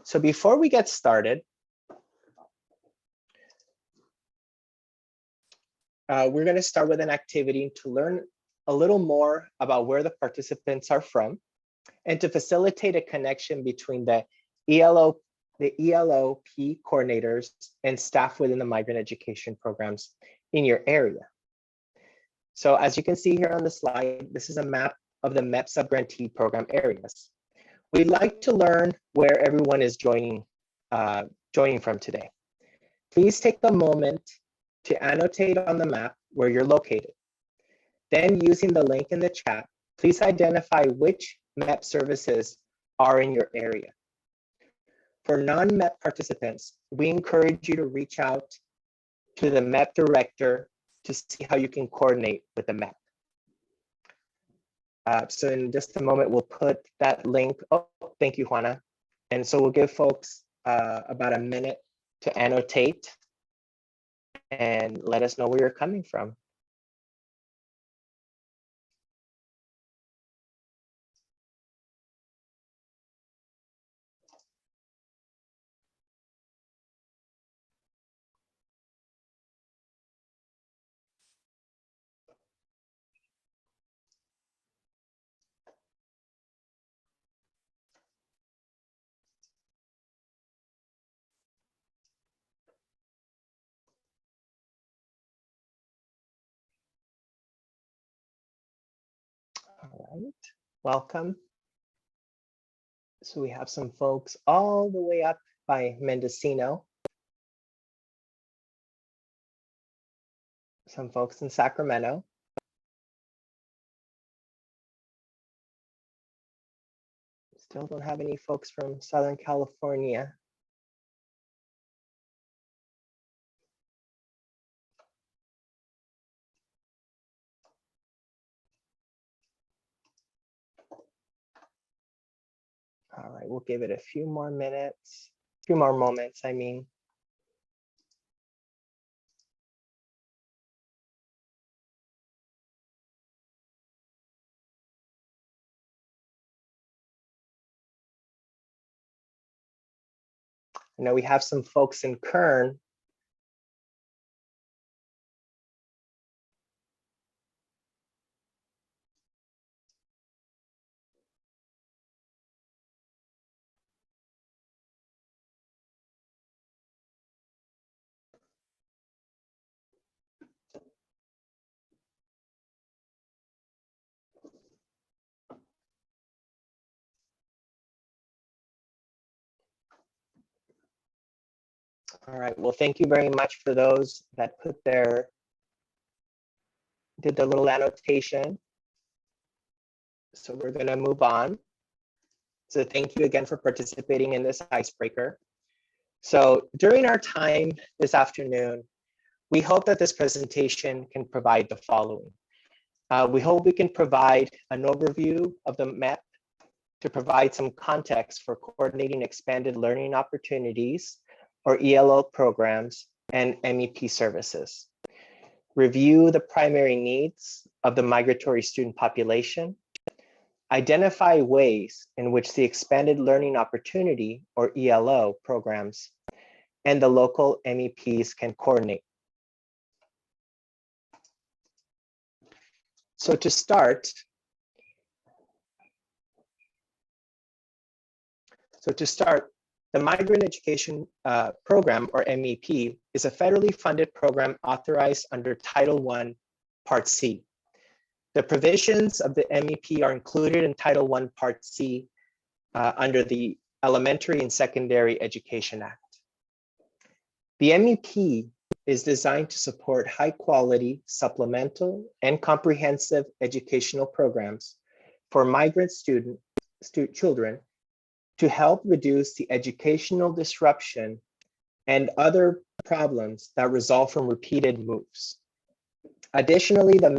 So before we get started, we're going to start with an activity to learn a little more about where the participants are from and to facilitate a connection between the ELO-P coordinators and staff within the migrant education programs in your area. So as you can see here on the slide, this is a map of the MEP subgrantee program areas. We'd like to learn where everyone is joining from today. Please take a moment to annotate on the map where you're located. Then using the link in the chat, please identify which MEP services are in your area. For non-MEP participants, we encourage you to reach out to the MEP director to see how you can coordinate with the MEP. So in just a moment, we'll put that link. Oh, thank you, Juana. And so we'll give folks about a minute to annotate and let us know where you're coming from. All right, welcome. So we have some folks all the way up by Mendocino. Some folks in Sacramento. Still don't have any folks from Southern California. All right, we'll give it a few more minutes, a few more moments, I mean. I know we have some folks in Kern. All right, well, thank you very much for those that did the little annotation. So we're gonna move on. So thank you again for participating in this icebreaker. So during our time this afternoon, we hope that this presentation can provide the following. We hope we can provide an overview of the MEP to provide some context for coordinating expanded learning opportunities or ELO programs and MEP services. Review the primary needs of the migratory student population. Identify ways in which the expanded learning opportunity or ELO programs and the local MEPs can coordinate. So to start, the Migrant Education Program, or MEP, is a federally funded program authorized under Title I, Part C. The provisions of the MEP are included in Title I, Part C under the Elementary and Secondary Education Act. The MEP is designed to support high-quality, supplemental, and comprehensive educational programs for migrant children to help reduce the educational disruption and other problems that result from repeated moves. Additionally, the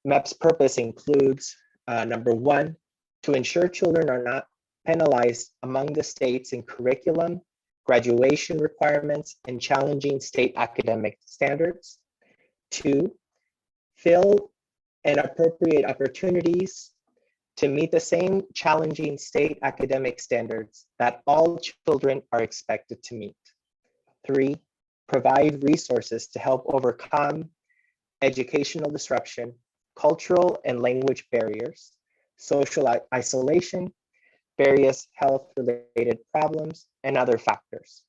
MEP's purpose includes, number one, to ensure children are not penalized among the states in curriculum, graduation requirements, and challenging state academic standards. Two, fill and appropriate opportunities to meet the same challenging state academic standards that all children are expected to meet. 3, provide resources to help overcome educational disruption, cultural and language barriers, social isolation, various health-related problems, and other factors.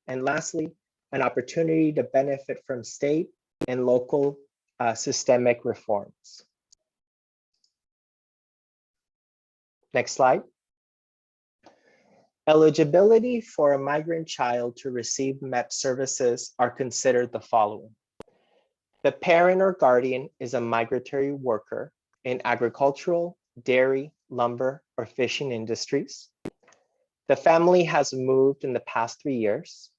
And lastly, an opportunity to benefit from state and local systemic reforms. Next slide. Eligibility for a migrant child to receive MEP services are considered the following. The parent or guardian is a migratory worker in agricultural, dairy, lumber, or fishing industries. The family has moved in the past 3 years.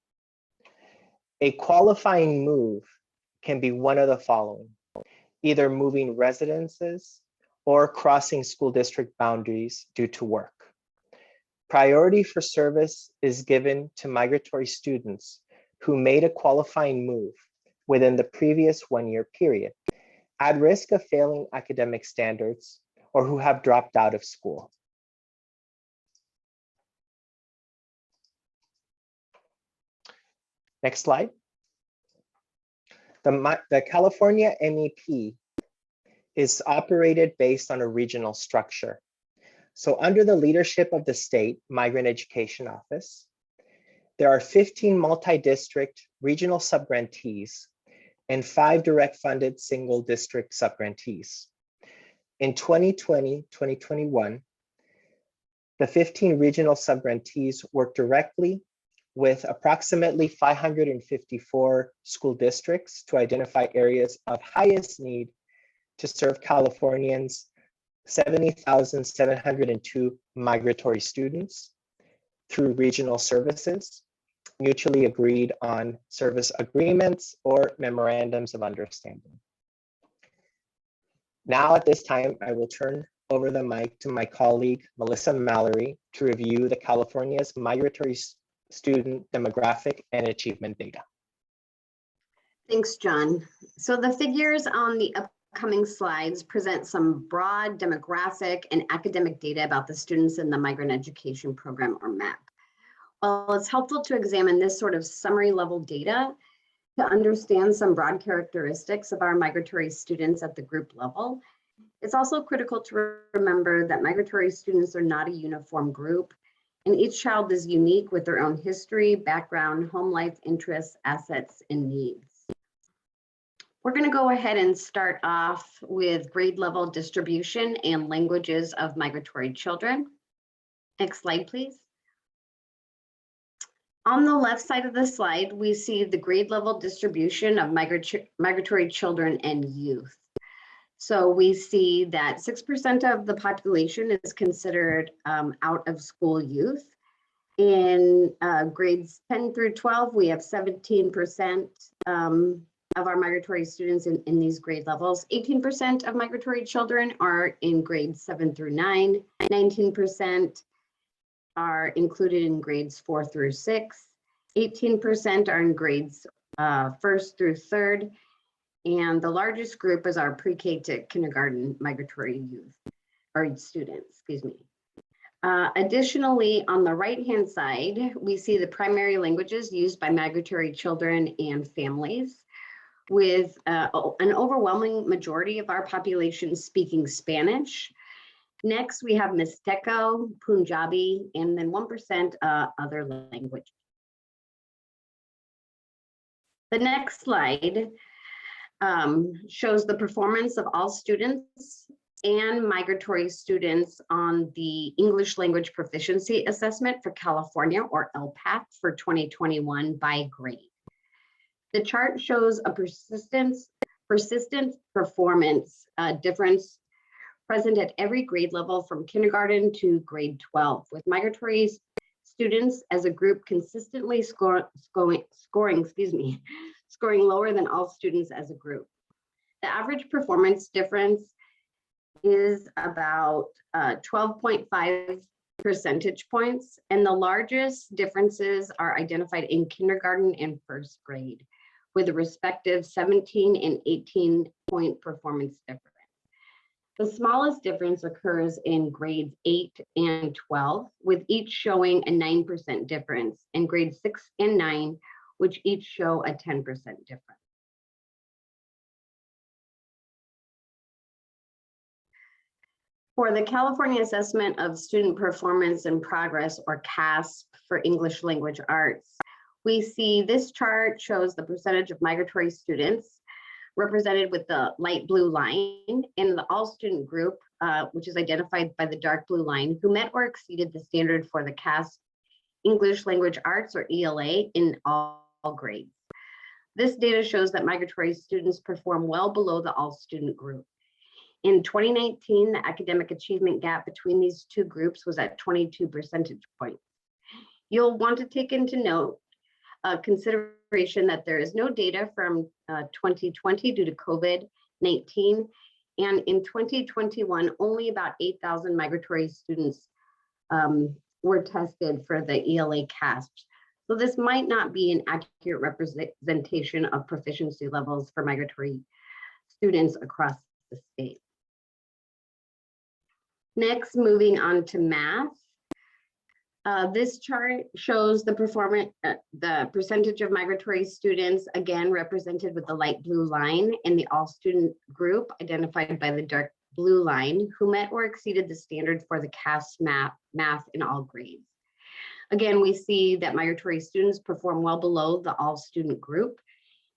A qualifying move can be one of the following, either moving residences or crossing school district boundaries due to work. Priority for service is given to migratory students who made a qualifying move within the previous 1-year period, at risk of failing academic standards, or who have dropped out of school. Next slide. The California MEP is operated based on a regional structure. So under the leadership of the state Migrant Education Office, there are 15 multi-district regional subgrantees and 5 direct funded single district subgrantees. In 2020-2021, the 15 regional subgrantees work directly with approximately 554 school districts to identify areas of highest need to serve Californians' 70,702 migratory students through regional services, mutually agreed on service agreements or memorandums of understanding. Now at this time, I will turn over the mic to my colleague, Melissa Mallory, to review the California's migratory student demographic and achievement data. Thanks, John. So the figures on the upcoming slides present some broad demographic and academic data about the students in the Migrant Education Program, or MEP. While it's helpful to examine this sort of summary level data to understand some broad characteristics of our migratory students at the group level, it's also critical to remember that migratory students are not a uniform group, and each child is unique with their own history, background, home life, interests, assets, and needs. We're going to go ahead and start off with grade level distribution and languages of migratory children. Next slide, please. On the left side of the slide, we see the grade level distribution of migratory children and youth. So we see that 6% of the population is considered out of school youth. In grades 10 through 12, we have 17% of our migratory students in these grade levels. 18% of migratory children are in grades 7 through 9. 19% are included in grades 4 through 6. 18% are in grades 1st through 3rd. And the largest group is our pre-K to kindergarten migratory youth, or students, excuse me. Additionally, on the right-hand side, we see the primary languages used by migratory children and families, with an overwhelming majority of our population speaking Spanish. Next, we have Mixteco, Punjabi, and then 1% other language. The next slide shows the performance of all students and migratory students on the English Language Proficiency Assessment for California, or ELOP for 2021 by grade. The chart shows a persistent performance difference present at every grade level from kindergarten to grade 12, with migratory students as a group consistently scoring lower than all students as a group. The average performance difference is about 12.5 percentage points, and the largest differences are identified in kindergarten and 1st grade, with a respective 17 and 18 point performance difference. The smallest difference occurs in grades 8 and 12, with each showing a 9% difference, and grades 6 and 9, which each show a 10% difference. For the California Assessment of Student Performance and Progress, or CASP for English Language Arts, we see this chart shows the percentage of migratory students represented with the light blue line in the all student group, which is identified by the dark blue line, who met or exceeded the standard for the CASP English Language Arts, or ELA, in all grades. This data shows that migratory students perform well below the all student group. In 2019, the academic achievement gap between these two groups was at 22 percentage points. You'll want to take into note consideration that there is no data from 2020 due to COVID-19, and in 2021, only about 8,000 migratory students were tested for the ELA CASP. So this might not be an accurate representation of proficiency levels for migratory students across the state. Next, moving on to math. This chart shows the percentage of migratory students, again represented with the light blue line, in the all student group identified by the dark blue line, who met or exceeded the standard for the CASP math in all grades. Again, we see that migratory students perform well below the all student group.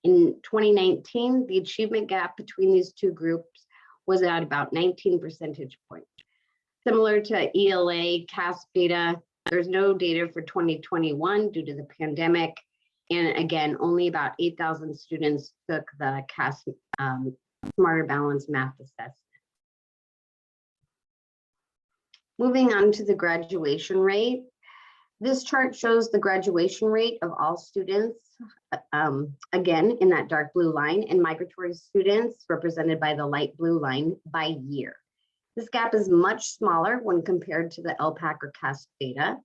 In 2019, the achievement gap between these two groups was at about 19 percentage points. Similar to ELA CASP data, there's no data for 2021 due to the pandemic. And again, only about 8,000 students took the CASP Smarter Balance Math Assessment. Moving on to the graduation rate. This chart shows the graduation rate of all students, again, in that dark blue line, and migratory students represented by the light blue line by year. This gap is much smaller when compared to the LPAC or CASP data.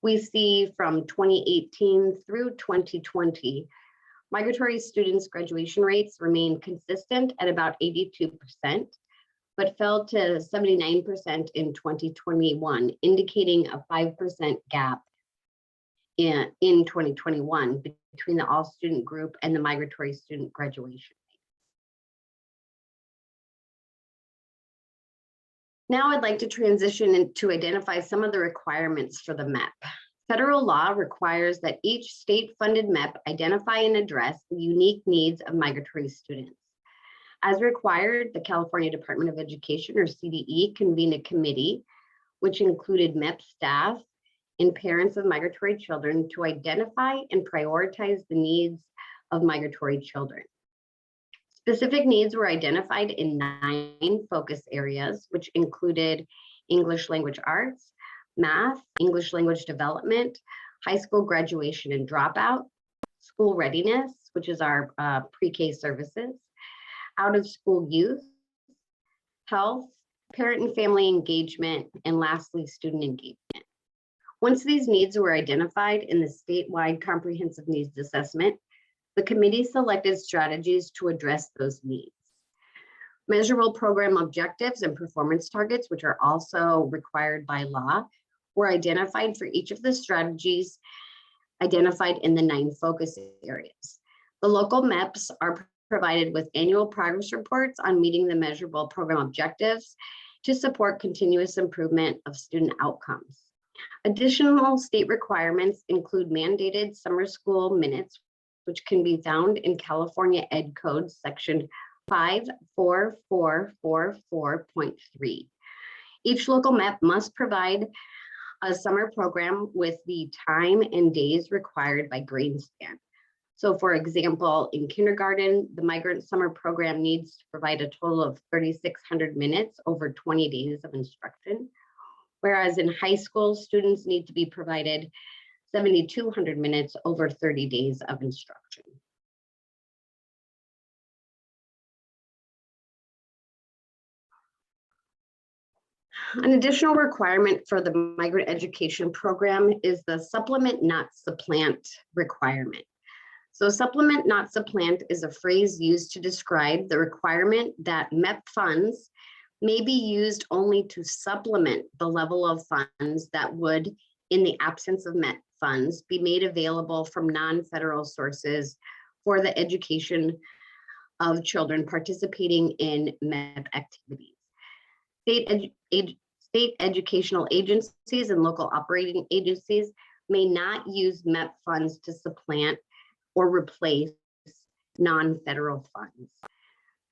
We see from 2018 through 2020, migratory students' graduation rates remained consistent at about 82%, but fell to 79% in 2021, indicating a 5% gap in 2021 between the all student group and the migratory student graduation. Now I'd like to transition to identify some of the requirements for the MEP. Federal law requires that each state-funded MEP identify and address the unique needs of migratory students. As required, the California Department of Education, or CDE, convened a committee, which included MEP staff and parents of migratory children, to identify and prioritize the needs of migratory children. Specific needs were identified in 9 focus areas, which included English language arts, math, English language development, high school graduation and dropout, school readiness, which is our pre-K services, out of school youth, health, parent and family engagement, and lastly, student engagement. Once these needs were identified in the statewide comprehensive needs assessment, the committee selected strategies to address those needs. Measurable program objectives and performance targets, which are also required by law, were identified for each of the strategies identified in the 9 focus areas. The local MEPs are provided with annual progress reports on meeting the measurable program objectives to support continuous improvement of student outcomes. Additional state requirements include mandated summer school minutes, which can be found in California Ed Code section 54444.3. Each local MEP must provide a summer program with the time and days required by grade span. So for example, in kindergarten, the migrant summer program needs to provide a total of 3,600 minutes over 20 days of instruction, whereas in high school, students need to be provided 7,200 minutes over 30 days of instruction. An additional requirement for the Migrant Education Program is the supplement, not supplant requirement. So supplement, not supplant is a phrase used to describe the requirement that MEP funds may be used only to supplement the level of funds that would, in the absence of MET funds, be made available from non-federal sources for the education of children participating in MEP activities. State educational agencies and local operating agencies may not use MEP funds to supplant or replace non-federal funds.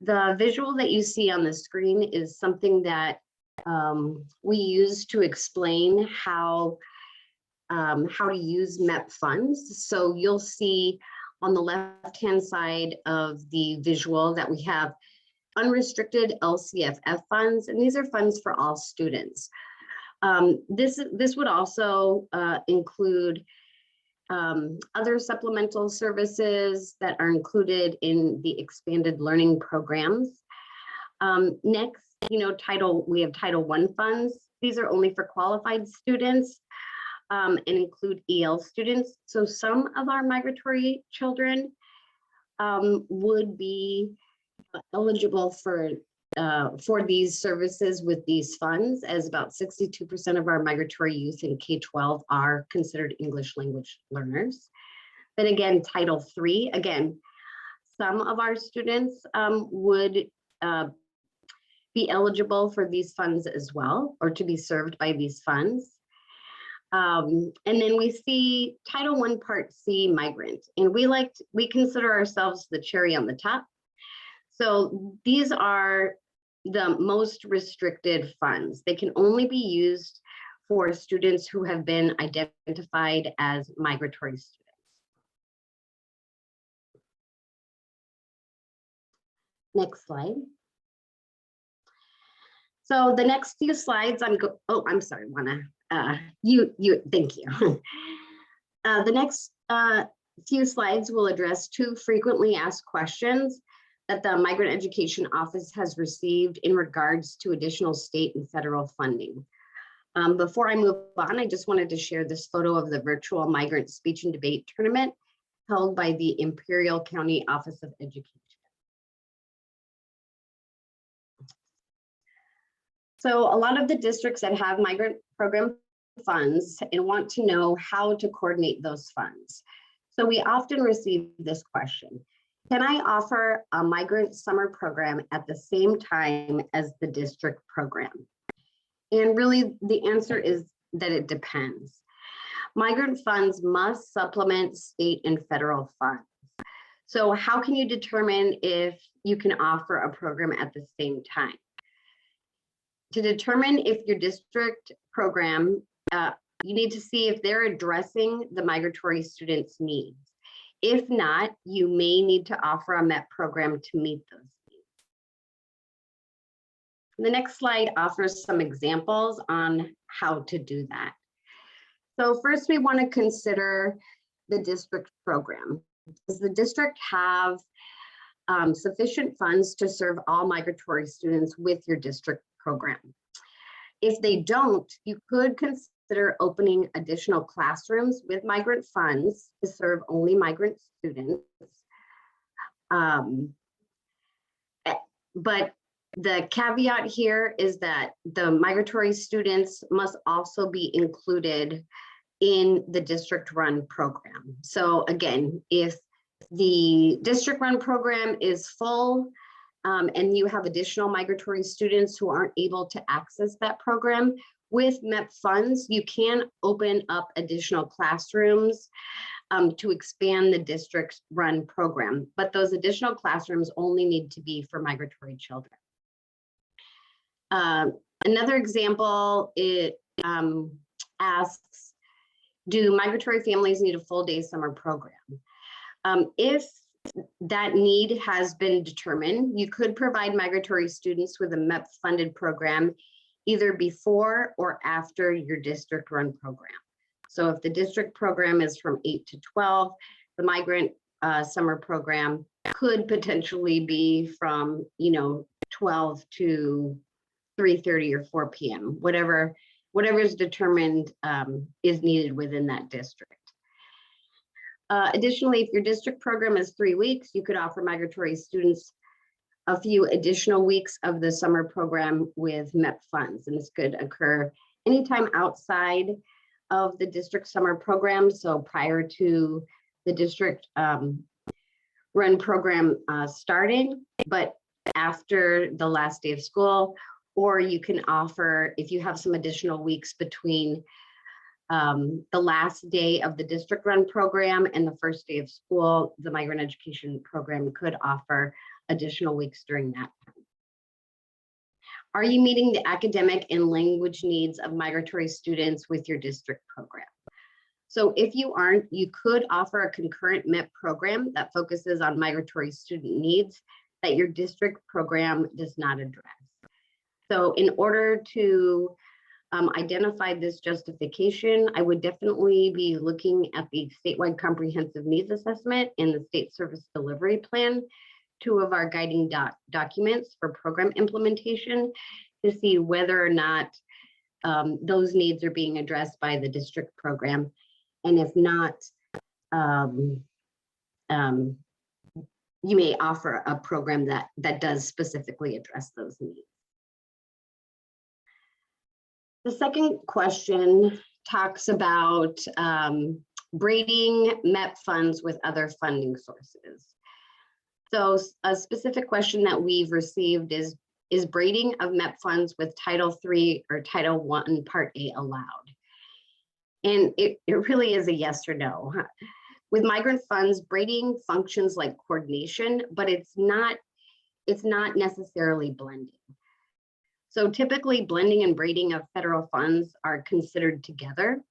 The visual that you see on the screen is something that we use to explain how to use MEP funds. So you'll see on the left-hand side of the visual that we have unrestricted LCFF funds, and these are funds for all students. This would also include other supplemental services that are included in the expanded learning programs. Next, we have Title I funds. These are only for qualified students and include EL students. So some of our migratory children would be eligible for these services with these funds, as about 62% of our migratory youth in K-12 are considered English language learners. Then again, Title III, again, some of our students would be eligible for these funds as well, or to be served by these funds. And then we see Title I Part C migrant, and we consider ourselves the cherry on the top. So these are the most restricted funds. They can only be used for students who have been identified as migratory students. Next slide. So the next few slides, thank you. The next few slides will address two frequently asked questions that the Migrant Education Office has received in regards to additional state and federal funding. Before I move on, I just wanted to share this photo of the virtual migrant speech and debate tournament held by the Imperial County Office of Education. So a lot of the districts that have migrant program funds and want to know how to coordinate those funds. So we often receive this question: can I offer a migrant summer program at the same time as the district program? And really the answer is that it depends. Migrant funds must supplement state and federal funds. So how can you determine if you can offer a program at the same time? To determine if your district program, you need to see if they're addressing the migratory students' needs. If not, you may need to offer a MEP program to meet those needs. The next slide offers some examples on how to do that. So first, we want to consider the district program. Does the district have sufficient funds to serve all migratory students with your district program? If they don't, you could consider opening additional classrooms with migrant funds to serve only migrant students. But the caveat here is that the migratory students must also be included in the district run program. So again, if the district run program is full and you have additional migratory students who aren't able to access that program, with MEP funds, you can open up additional classrooms to expand the district's run program, but those additional classrooms only need to be for migratory children. Another example, it asks, do migratory families need a full day summer program? If that need has been determined, you could provide migratory students with a MEP funded program either before or after your district run program. So if the district program is from 8 to 12, the migrant summer program could potentially be from 12 to 3:30 or 4 p.m. Whatever is determined is needed within that district. Additionally, if your district program is 3 weeks, you could offer migratory students a few additional weeks of the summer program with MEP funds, and this could occur anytime outside of the district summer program, so prior to the district run program starting, but after the last day of school, or you can offer, if you have some additional weeks between the last day of the district run program and the first day of school, the Migrant Education Program could offer additional weeks during that time. Are you meeting the academic and language needs of migratory students with your district program? So if you aren't, you could offer a concurrent MEP program that focuses on migratory student needs that your district program does not address. So in order to identify this justification, I would definitely be looking at the statewide comprehensive needs assessment and the state service delivery plan, two of our guiding documents for program implementation, to see whether or not those needs are being addressed by the district program. And if not, you may offer a program that does specifically address those needs. The second question talks about braiding MEP funds with other funding sources. So a specific question that we've received is braiding of MEP funds with Title III or Title I Part A allowed? And it really is a yes or no. With migrant funds, braiding functions like coordination, but it's not necessarily blending. So typically blending and braiding of federal funds are considered together.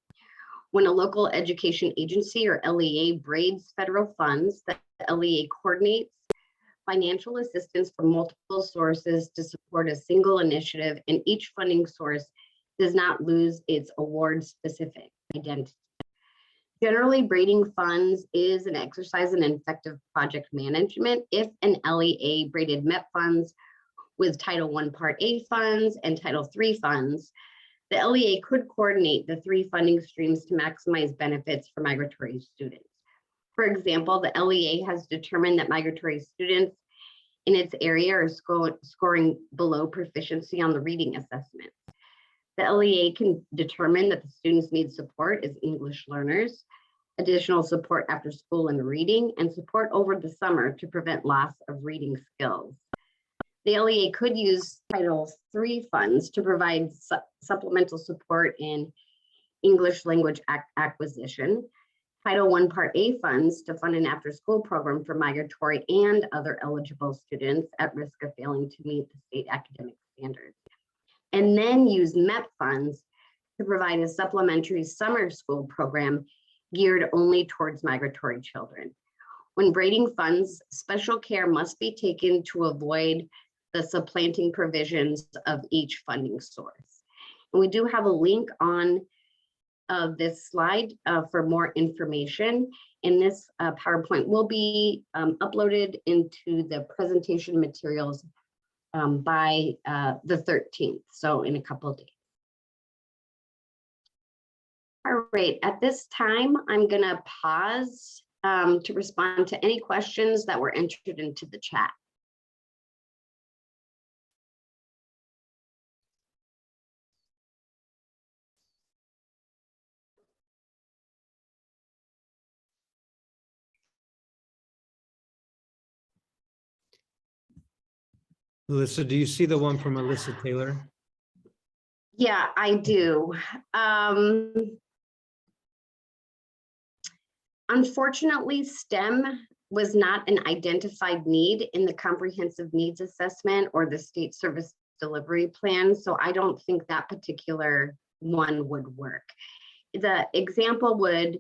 When a local education agency or LEA braids federal funds, the LEA coordinates financial assistance from multiple sources to support a single initiative, and each funding source does not lose its award-specific identity. Generally, braiding funds is an exercise in effective project management. If an LEA braided MEP funds with Title I Part A funds and Title III funds, the LEA could coordinate the three funding streams to maximize benefits for migratory students. For example, the LEA has determined that migratory students in its area are scoring below proficiency on the reading assessment. The LEA can determine that the students need support as English learners, additional support after school in reading, and support over the summer to prevent loss of reading skills. The LEA could use Title III funds to provide supplemental support in English language acquisition, Title I Part A funds to fund an after-school program for migratory and other eligible students at risk of failing to meet the state academic standards, and then use MEP funds to provide a supplementary summer school program geared only towards migratory children. When braiding funds, special care must be taken to avoid the supplanting provisions of each funding source. And we do have a link on this slide for more information. And this PowerPoint will be uploaded into the presentation materials by the 13th, so in a couple of days. All right, at this time, I'm gonna pause to respond to any questions that were entered into the chat. Alyssa, do you see the one from Alyssa Taylor? Yeah, I do. Unfortunately, STEM was not an identified need in the comprehensive needs assessment or the state service delivery plan, so I don't think that particular one would work. The example would,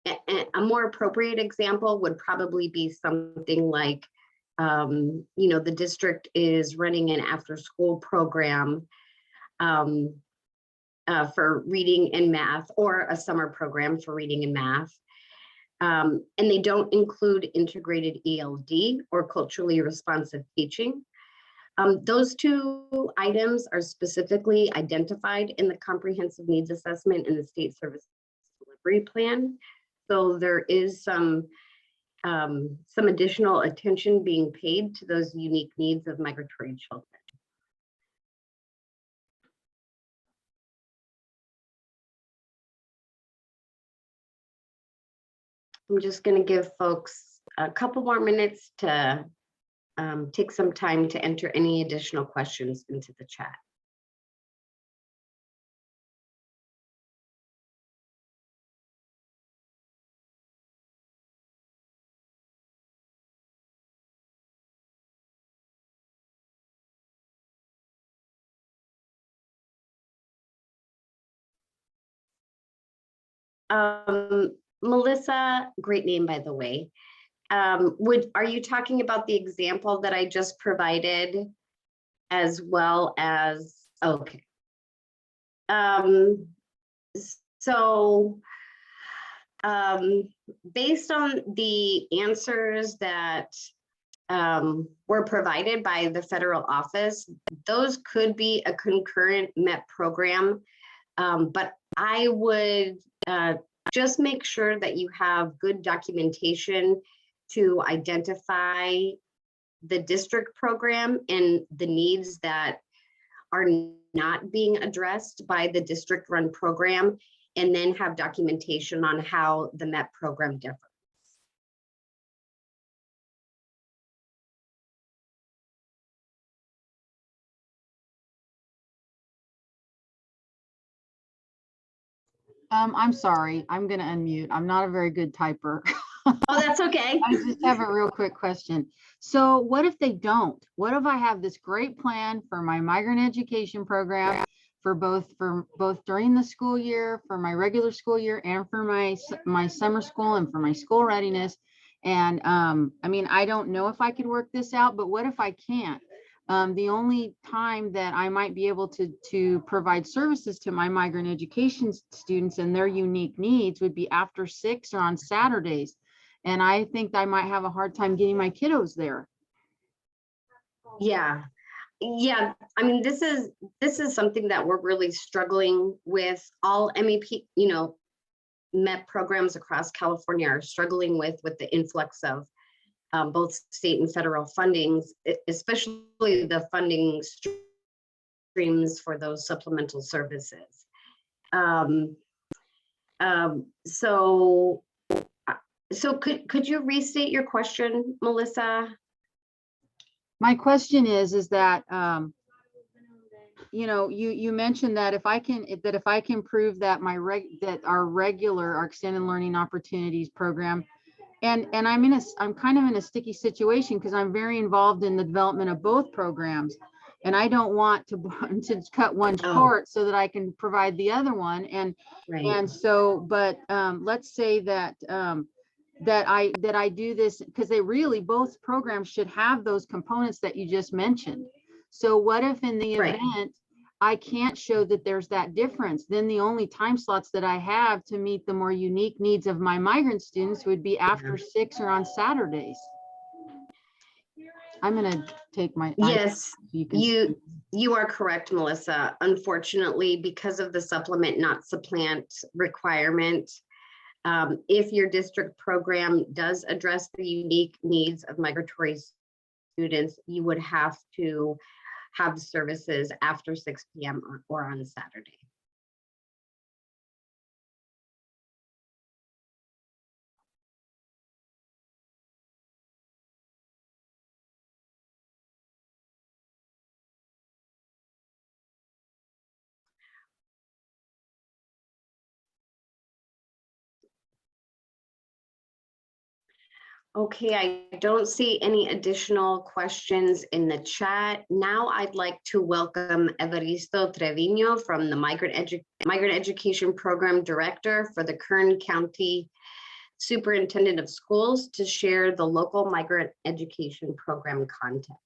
a more appropriate example would probably be something like, you know, the district is running an after-school program for reading and math, or a summer program for reading and math. And they don't include integrated ELD or culturally responsive teaching. Those two items are specifically identified in the comprehensive needs assessment and the state service delivery plan. So there is some some additional attention being paid to those unique needs of migratory children. I'm just going to give folks a couple more minutes to take some time to enter any additional questions into the chat. Melissa, great name, by the way. Are you talking about the example that I just provided, as well as, okay. Based on the answers that were provided by the federal office, those could be a concurrent MET program, but I would just make sure that you have good documentation to identify the district program and the needs that are not being addressed by the district run program, and then have documentation on how the MET program differs. I'm sorry, I'm going to unmute. I'm not a very good typer. Oh, that's okay. I just have a real quick question. So what if they don't? What if I have this great plan for my migrant education program for both during the school year, for my regular school year, and for my summer school and for my school readiness? And I mean, I don't know if I could work this out, but what if I can't? The only time that I might be able to provide services to my migrant education students and their unique needs would be after 6 or on Saturdays. And I think I might have a hard time getting my kiddos there. Yeah. I mean, this is something that we're really struggling with. All MEP, MET programs across California are struggling with the influx of both state and federal fundings, especially the funding streams for those supplemental services. So could you restate your question, Melissa? My question is that you mentioned that if I can prove that our extended learning opportunities program, and I'm kind of in a sticky situation because I'm very involved in the development of both programs, and I don't want to cut one short so that I can provide the other one. And right. And so, but let's say that I do this because both programs should have those components that you just mentioned. So what if in the event I can't show that there's that difference? Then the only time slots that I have to meet the more unique needs of my migrant students would be after 6 or on Saturdays. I'm going to take my yes. You are correct, Melissa. Unfortunately, because of the supplement not supplant requirement, if your district program does address the unique needs of migratory students, you would have to have services after 6 p.m. or on Saturday. Okay, I don't see any additional questions in the chat. Now I'd like to welcome Evaristo Trevino from the Migrant Education Program Director for the Kern County Superintendent of Schools to share the local migrant education program content.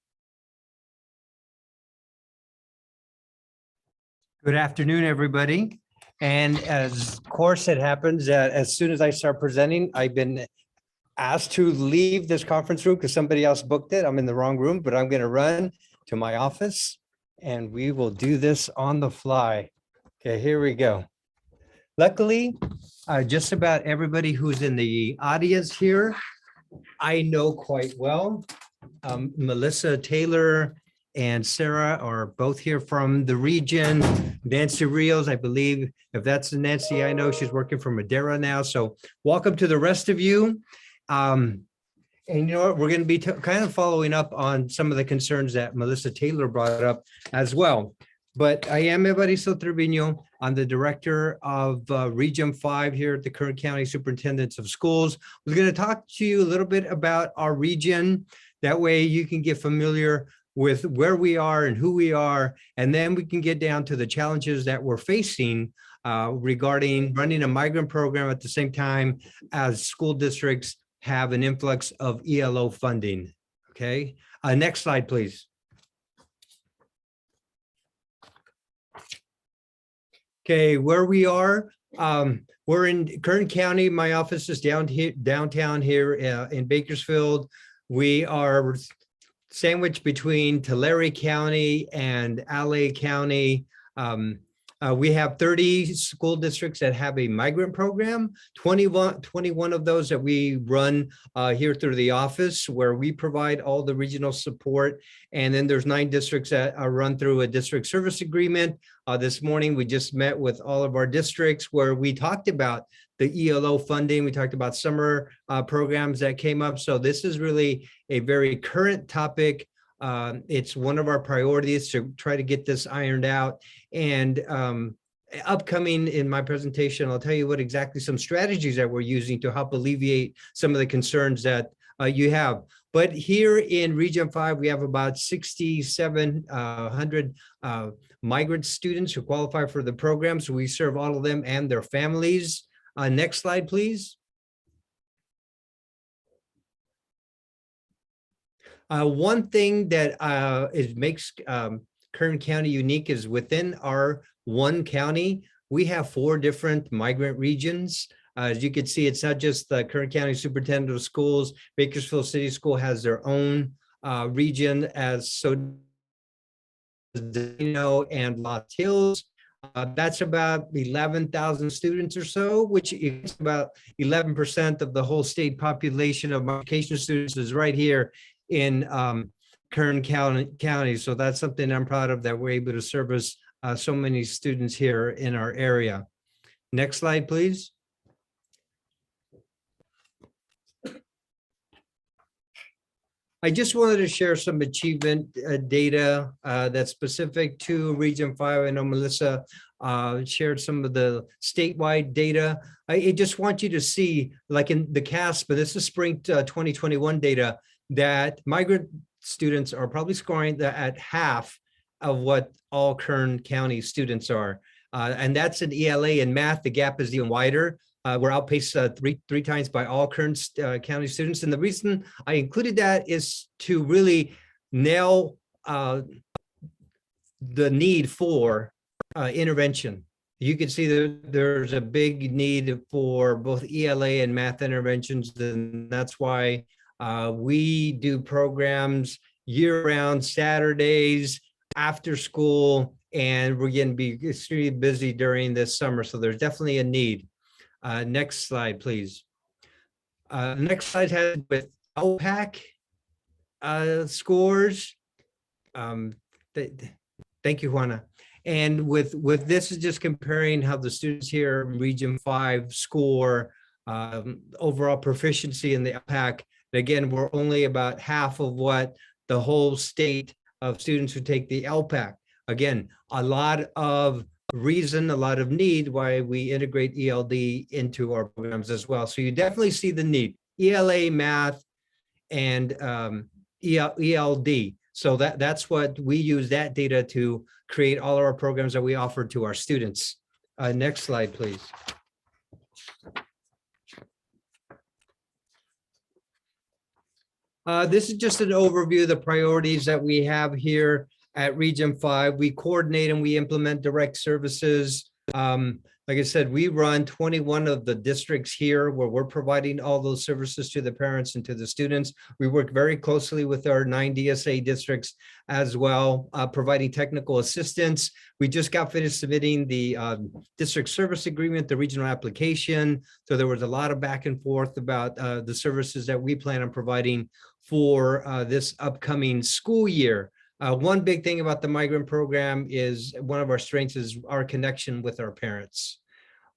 Good afternoon, everybody. And as course it happens, as soon as I start presenting, I've been asked to leave this conference room because somebody else booked it. I'm in the wrong room, but I'm going to run to my office and we will do this on the fly. Okay, here we go. Luckily, just about everybody who's in the audience here I know quite well. Melissa Taylor and Sarah are both here from the region. Nancy Rios, I believe, if that's the Nancy I know, she's working for Madera now. So welcome to the rest of you. And you know what, we're going to be kind of following up on some of the concerns that Melissa Taylor brought up as well. But I am Evaristo Trevino. I'm the director of Region 5 here at the Kern County Superintendents of Schools. We're going to talk to you a little bit about our region. That way you can get familiar with where we are and who we are. And then we can get down to the challenges that we're facing regarding running a migrant program at the same time as school districts have an influx of ELO funding. Okay, next slide, please. Okay, where we are, we're in Kern County. My office is downtown here in Bakersfield. We are sandwiched between Tulare County and LA County. We have 30 school districts that have a migrant program, 21 of those that we run here through the office, where we provide all the regional support. And then there's 9 districts that are run through a district service agreement. This morning, we just met with all of our districts where we talked about the ELO funding. We talked about summer programs that came up. So this is really a very current topic. It's one of our priorities to try to get this ironed out. And upcoming in my presentation, I'll tell you what exactly some strategies that we're using to help alleviate some of the concerns that you have. But here in Region 5, we have about 6,700 migrant students who qualify for the program. So we serve all of them and their families. Next slide, please. One thing that makes Kern County unique is within our one county, we have 4 different migrant regions. As you can see, it's not just the Kern County Superintendent of Schools. Bakersfield City School has their own region, as so and Los Hills. That's about 11,000 students or so, which is about 11% of the whole state population of education students is right here in Kern County. So that's something I'm proud of, that we're able to service so many students here in our area. Next slide, please. I just wanted to share some achievement data that's specific to Region 5. I know Melissa shared some of the statewide data. I just want you to see, like in the CASP, but this is spring 2021 data, that migrant students are probably scoring at half of what all Kern County students are. And that's an ELA. In math, the gap is even wider. We're outpaced three times by all Kern County students. And the reason I included that is to really nail the need for intervention. You can see that there's a big need for both ELA and math interventions, and that's why we do programs year-round, Saturdays, after school, and we're going to be extremely busy during this summer. So there's definitely a need. Next slide, please. Next slide has with LPAC scores. Thank you, Juana. And with this is just comparing how the students here in Region 5 score overall proficiency in the LPAC. Again, we're only about half of what the whole state of students who take the LPAC. Again, a lot of reason, a lot of need why we integrate ELD into our programs as well. So you definitely see the need, ELA, math, and ELD. So that's what we use that data to create all of our programs that we offer to our students. Next slide, please. This is just an overview of the priorities that we have here at Region 5. We coordinate and we implement direct services Like I said, we run 21 of the districts here where we're providing all those services to the parents and to the students. We work very closely with our 9 DSA districts as well, providing technical assistance. We just got finished submitting the district service agreement, the regional application. So there was a lot of back and forth about the services that we plan on providing for this upcoming school year. One big thing about the migrant program is one of our strengths is our connection with our parents.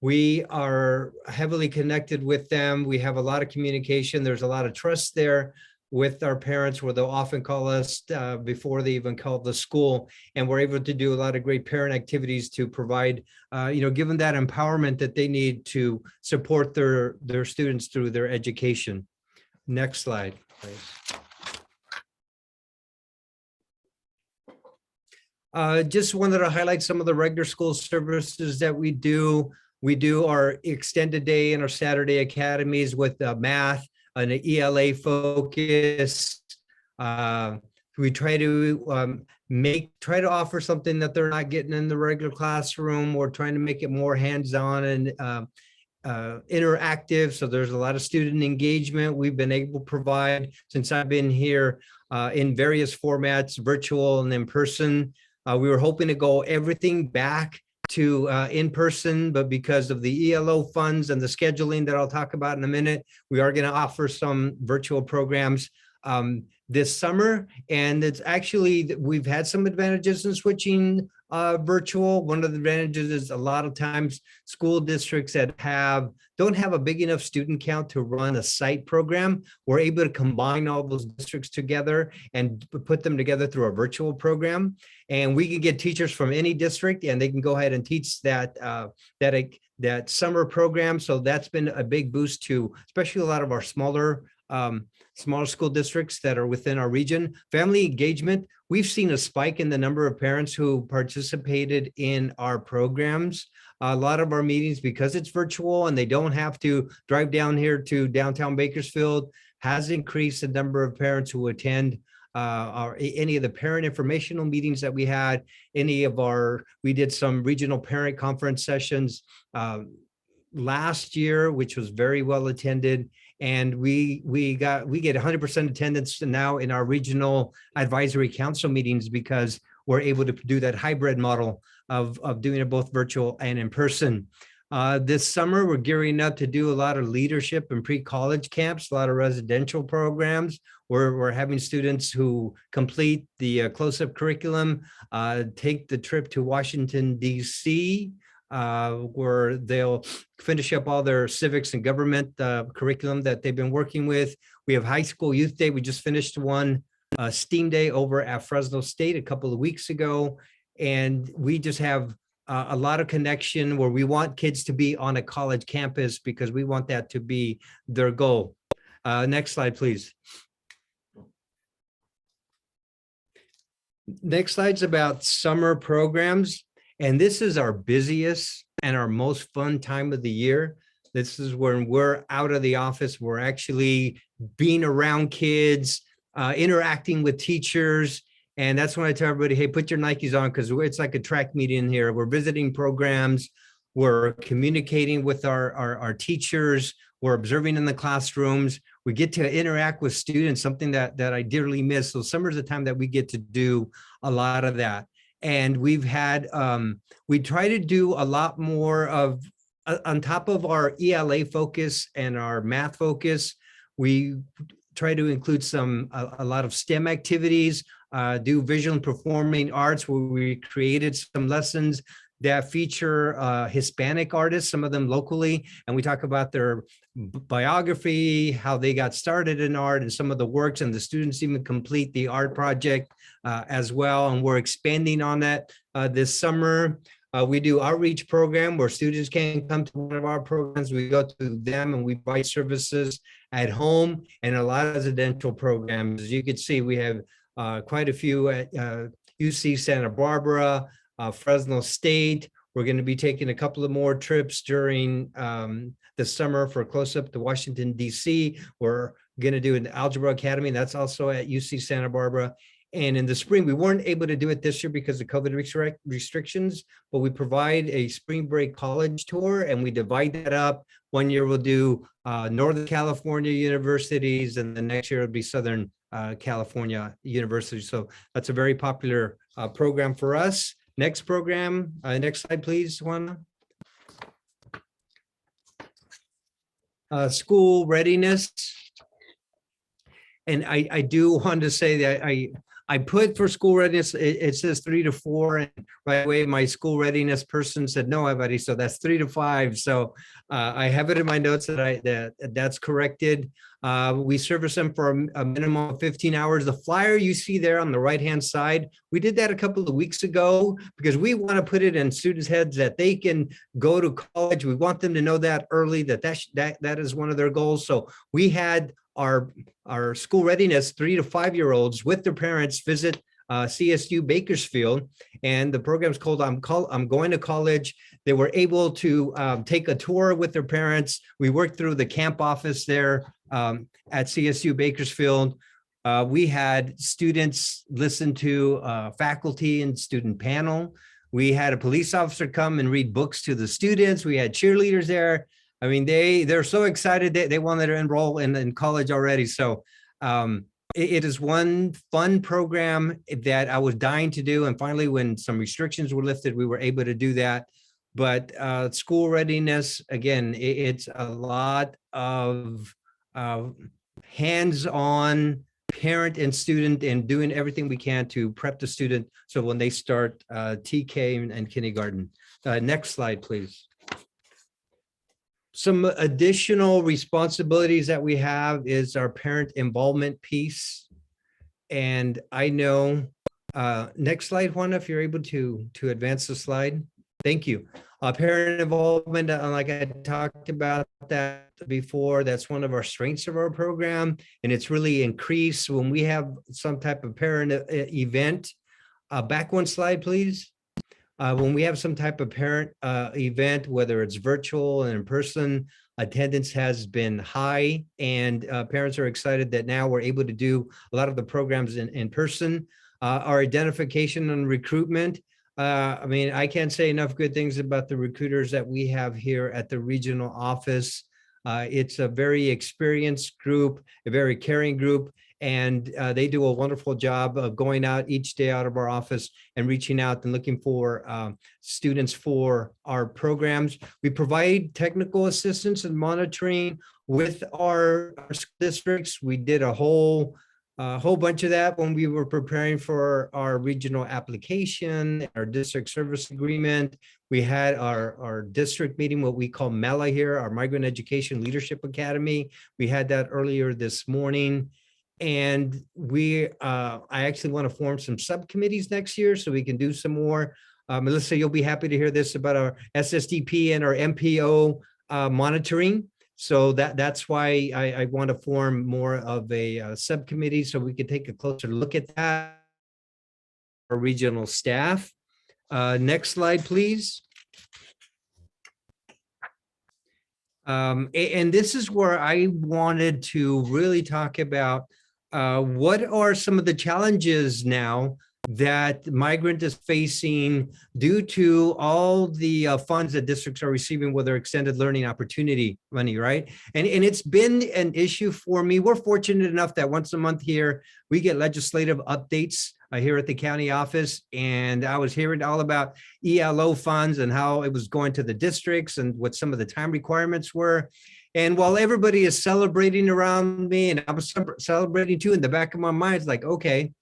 We are heavily connected with them. We have a lot of communication. There's a lot of trust there with our parents where they'll often call us before they even call the school. And we're able to do a lot of great parent activities to provide, give them that empowerment that they need to support their students through their education. Next slide, please. Just wanted to highlight some of the regular school services that we do. We do our extended day and our Saturday academies with math and an ELA focus. We try to try to offer something that they're not getting in the regular classroom. We're trying to make it more hands-on and interactive. So there's a lot of student engagement we've been able to provide since I've been here in various formats, virtual and in person. We were hoping to go everything back to in person, but because of the ELO funds and the scheduling that I'll talk about in a minute, we are going to offer some virtual programs this summer. And it's actually, we've had some advantages in switching virtual. One of the advantages is a lot of times school districts that don't have a big enough student count to run a site program. We're able to combine all those districts together and put them together through a virtual program. And we can get teachers from any district and they can go ahead and teach that summer program. So that's been a big boost to, especially a lot of our smaller school districts that are within our region. Family engagement, we've seen a spike in the number of parents who participated in our programs. A lot of our meetings, because it's virtual and they don't have to drive down here to downtown Bakersfield, has increased the number of parents who attend any of the parent informational meetings that we had. We did some regional parent conference sessions last year, which was very well attended. And we get 100% attendance now in our regional advisory council meetings because we're able to do that hybrid model of doing it both virtual and in person. This summer, we're gearing up to do a lot of leadership and pre-college camps, a lot of residential programs. We're having students who complete the close-up curriculum, take the trip to Washington, D.C., where they'll finish up all their civics and government curriculum that they've been working with. We have high school youth day. We just finished one STEAM day over at Fresno State a couple of weeks ago. And we just have a lot of connection where we want kids to be on a college campus because we want that to be their goal. Next slide, please. Next slide's about summer programs. And this is our busiest and our most fun time of the year. This is when we're out of the office. We're actually being around kids, interacting with teachers. And that's when I tell everybody, hey, put your Nikes on because it's like a track meet in here. We're visiting programs. We're communicating with our teachers. We're observing in the classrooms. We get to interact with students, something that I dearly miss. So summer's the time that we get to do a lot of that. And we've had, we try to do a lot more of, on top of our ELA focus and our math focus, we try to include a lot of STEM activities, do visual and performing arts where we created some lessons that feature Hispanic artists, some of them locally, and we talk about their biography, how they got started in art and some of the works, and the students even complete the art project as well. And we're expanding on that this summer. We do outreach program where students can come to one of our programs. We go to them and we provide services at home and a lot of residential programs. As you can see, we have quite a few at UC Santa Barbara, Fresno State. We're going to be taking a couple of more trips during the summer for close up to Washington, D.C. We're going to do an Algebra Academy. That's also at UC Santa Barbara. And in the spring, we weren't able to do it this year because of COVID restrictions, but we provide a spring break college tour and we divide that up. One year we'll do Northern California universities and the next year it'll be Southern California University. So that's a very popular program for us. Next program, next slide, please, Juana. School readiness. And I do want to say that I put for school readiness, it says 3 to 4, and right away my school readiness person said, no, buddy, so that's 3 to 5. So I have it in my notes that that's corrected. We service them for a minimum of 15 hours. The flyer you see there on the right-hand side, we did that a couple of weeks ago because we want to put it in students' heads that they can go to college. We want them to know that early, that is one of their goals. So we had our school readiness 3 to 5-year-olds with their parents visit CSU Bakersfield, and the program's called I'm Going to College. They were able to take a tour with their parents. We worked through the camp office there at CSU Bakersfield. We had students listen to faculty and student panel. We had a police officer come and read books to the students. We had cheerleaders there. I mean, they're so excited that they wanted to enroll in college already. So it is one fun program that I was dying to do. And finally, when some restrictions were lifted, we were able to do that. But school readiness, again, it's a lot of hands-on parent and student and doing everything we can to prep the student. So when they start TK and kindergarten. Next slide, please. Some additional responsibilities that we have is our parent involvement piece. And I know, next slide, Juan, if you're able to advance the slide. Thank you. Parent involvement, like I talked about that before, that's one of our strengths of our program. And it's really increased when we have some type of parent event. Back one slide, please. When we have some type of parent event, whether it's virtual and in person, attendance has been high, and parents are excited that now we're able to do a lot of the programs in person. Our identification and recruitment. I mean, I can't say enough good things about the recruiters that we have here at the regional office. It's a very experienced group, a very caring group. And they do a wonderful job of going out each day out of our office and reaching out and looking for students for our programs. We provide technical assistance and monitoring with our districts. We did a whole bunch of that when we were preparing for our regional application, our district service agreement. We had our district meeting, what we call MELA here, our Migrant Education Leadership Academy. We had that earlier this morning. And I actually want to form some subcommittees next year so we can do some more. Melissa, you'll be happy to hear this about our SSDP and our MPO monitoring. So that's why I want to form more of a subcommittee so we can take a closer look at that. Our regional staff. Next slide, please. And this is where I wanted to really talk about what are some of the challenges now that Migrant is facing due to all the funds that districts are receiving with their extended learning opportunity money, right? And it's been an issue for me. We're fortunate enough that once a month here, we get legislative updates here at the county office. And I was hearing all about ELO funds and how it was going to the districts and what some of the time requirements were. And while everybody is celebrating around me, and I was celebrating too, in the back of my mind, it's like, okay,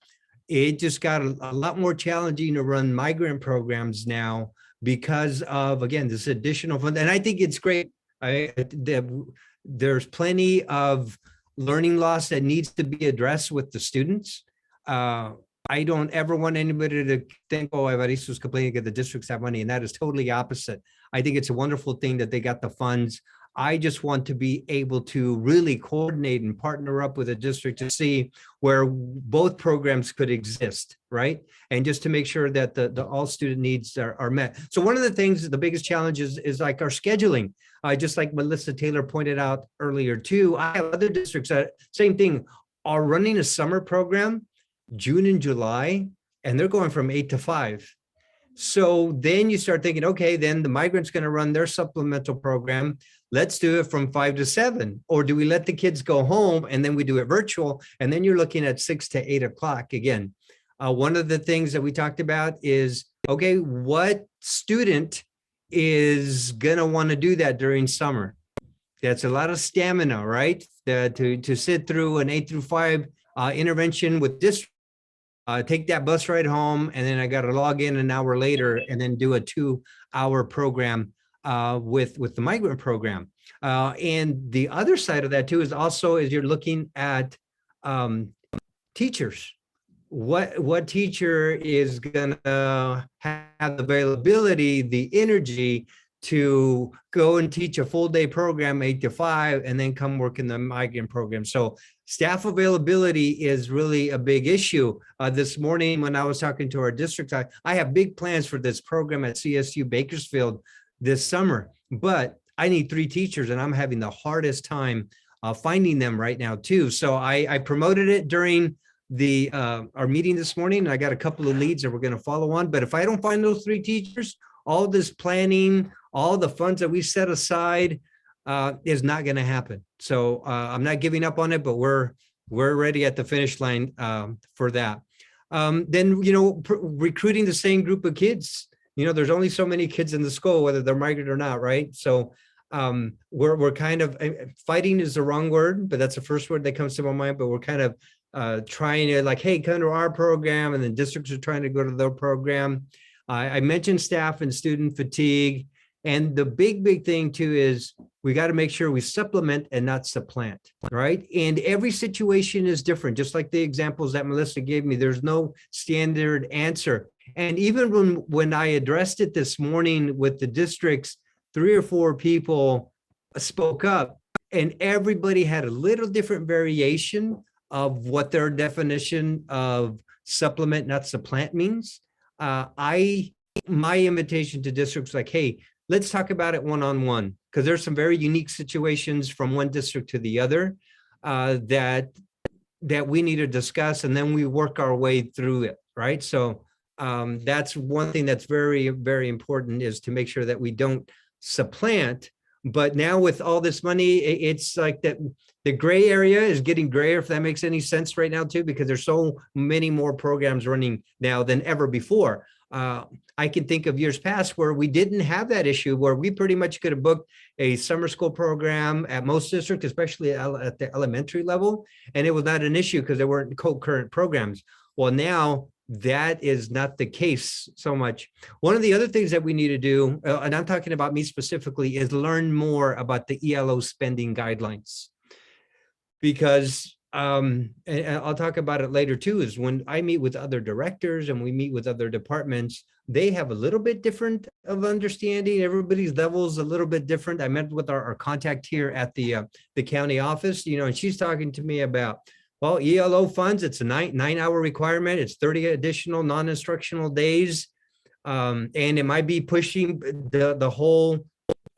it just got a lot more challenging to run migrant programs now because of, again, this additional fund. And I think it's great. There's plenty of learning loss that needs to be addressed with the students. I don't ever want anybody to think, oh, Evaristo's complaining that the districts have money, and that is totally opposite. I think it's a wonderful thing that they got the funds. I just want to be able to really coordinate and partner up with a district to see where both programs could exist, right? And just to make sure that the all student needs are met. So one of the things, the biggest challenge is like our scheduling. Just like Melissa Taylor pointed out earlier too, I have other districts that, same thing, are running a summer program. June and July, and they're going from 8 to 5. So then you start thinking, okay, then the migrant's going to run their supplemental program. Let's do it from 5 to 7. Or do we let the kids go home and then we do it virtual? And then you're looking at 6 to 8 o'clock again. One of the things that we talked about is, okay, what student is going to want to do that during summer? That's a lot of stamina, right? To sit through an 8 through 5 intervention with district. Take that bus ride home, and then I got to log in an hour later and then do a 2-hour program with the migrant program. And the other side of that too is also as you're looking at teachers. What teacher is gonna have the availability, the energy to go and teach a full day program 8 to 5 and then come work in the migrant program? So staff availability is really a big issue. This morning when I was talking to our district, I have big plans for this program at CSU Bakersfield this summer, but I need 3 teachers and I'm having the hardest time finding them right now too. So I promoted it during our meeting this morning, and I got a couple of leads that we're going to follow on. But if I don't find those 3 teachers, all this planning, all the funds that we set aside is not going to happen. So I'm not giving up on it, but we're ready at the finish line for that. Then, recruiting the same group of kids. There's only so many kids in the school, whether they're migrant or not, right? So we're kind of, fighting is the wrong word, but that's the first word that comes to my mind. But we're kind of trying to like, hey, come to our program, and then districts are trying to go to their program. I mentioned staff and student fatigue. And the big thing too is we got to make sure we supplement and not supplant, right? And every situation is different, just like the examples that Melissa gave me. There's no standard answer. And even when I addressed it this morning with the districts, 3 or 4 people spoke up, and everybody had a little different variation of what their definition of supplement, not supplant means. My invitation to districts like, hey, let's talk about it one-on-one, because there's some very unique situations from one district to the other that we need to discuss, and then we work our way through it, right? So that's one thing that's very, very important, is to make sure that we don't supplant. But now with all this money, it's like that the gray area is getting grayer, if that makes any sense right now too, because there's so many more programs running now than ever before. I can think of years past where we didn't have that issue, where we pretty much could have booked a summer school program at most districts, especially at the elementary level, and it was not an issue because there weren't co-current programs. Well, now that is not the case so much. One of the other things that we need to do, and I'm talking about me specifically, is learn more about the ELO spending guidelines. Because and I'll talk about it later too, is when I meet with other directors and we meet with other departments, they have a little bit different of understanding. Everybody's level is a little bit different. I met with our contact here at the county office, and she's talking to me about, well, ELO funds, it's a 9-hour requirement. It's 30 additional non-instructional days. And it might be pushing the whole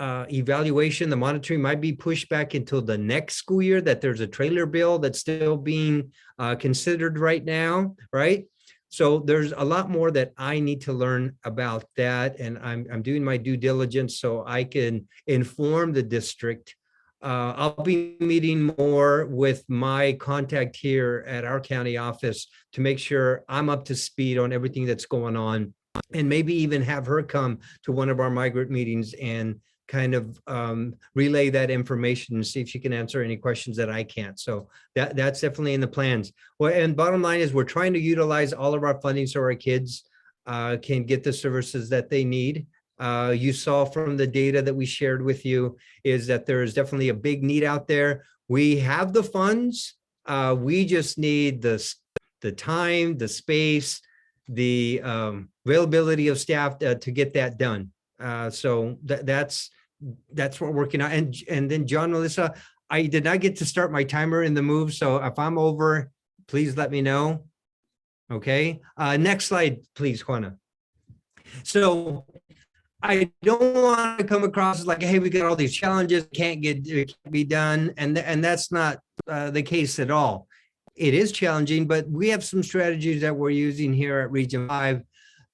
evaluation, the monitoring might be pushed back until the next school year, that there's a trailer bill that's still being considered right now, right? So there's a lot more that I need to learn about that, and I'm doing my due diligence so I can inform the district. I'll be meeting more with my contact here at our county office to make sure I'm up to speed on everything that's going on, and maybe even have her come to one of our migrant meetings and kind of relay that information and see if she can answer any questions that I can't. So that's definitely in the plans. Well, and bottom line is we're trying to utilize all of our funding so our kids can get the services that they need. You saw from the data that we shared with you is that there is definitely a big need out there. We have the funds. We just need the time, the space, the availability of staff to get that done. So that's what we're working on. And then John, Melissa, I did not get to start my timer in the move. So if I'm over, please let me know. Okay. Next slide, please, Juana. So I don't want to come across as like, hey, we got all these challenges, it can't be done. And that's not the case at all. it is challenging, but we have some strategies that we're using here at Region 5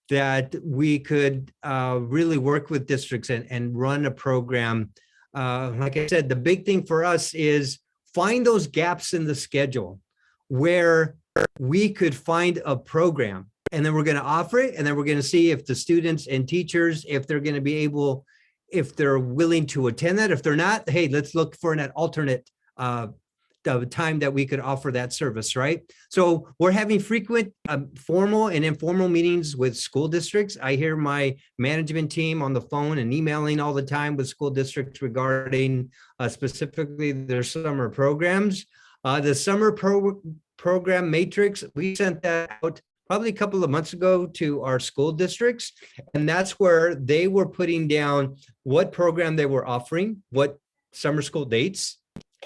that we could really work with districts and run a program. Like I said, the big thing for us is find those gaps in the schedule where we could find a program, and then we're going to offer it, and then we're going to see if the students and teachers, if they're going to be able, if they're willing to attend that. If they're not, hey, let's look for an alternate the time that we could offer that service, right? So we're having frequent formal and informal meetings with school districts. I hear my management team on the phone and emailing all the time with school districts regarding specifically their summer programs. The summer program matrix, we sent that out probably a couple of months ago to our school districts. And that's where they were putting down what program they were offering, what summer school dates,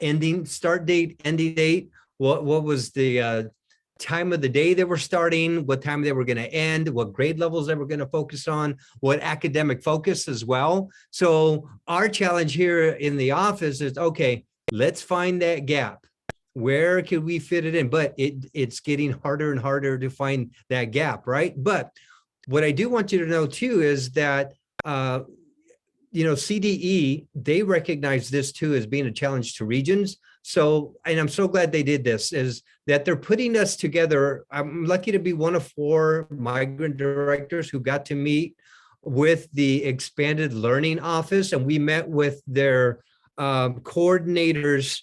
ending start date, ending date, what was the time of the day they were starting, what time they were going to end, what grade levels they were going to focus on, what academic focus as well. So our challenge here in the office is, okay, let's find that gap. Where could we fit it in? But it's getting harder and harder to find that gap, right? But what I do want you to know too is that CDE, they recognize this too as being a challenge to regions. So, and I'm so glad they did this, is that they're putting us together. I'm lucky to be one of 4 migrant directors who got to meet with the expanded learning office, and we met with their coordinators,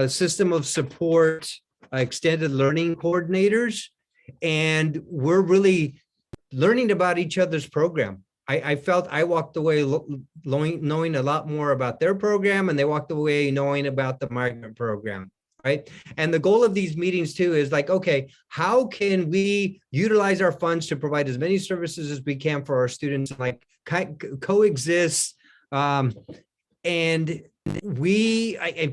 system of support, extended learning coordinators, and we're really learning about each other's program. I felt I walked away knowing a lot more about their program, and they walked away knowing about the migrant program, right? And the goal of these meetings too is like, okay, how can we utilize our funds to provide as many services as we can for our students, like coexist? And I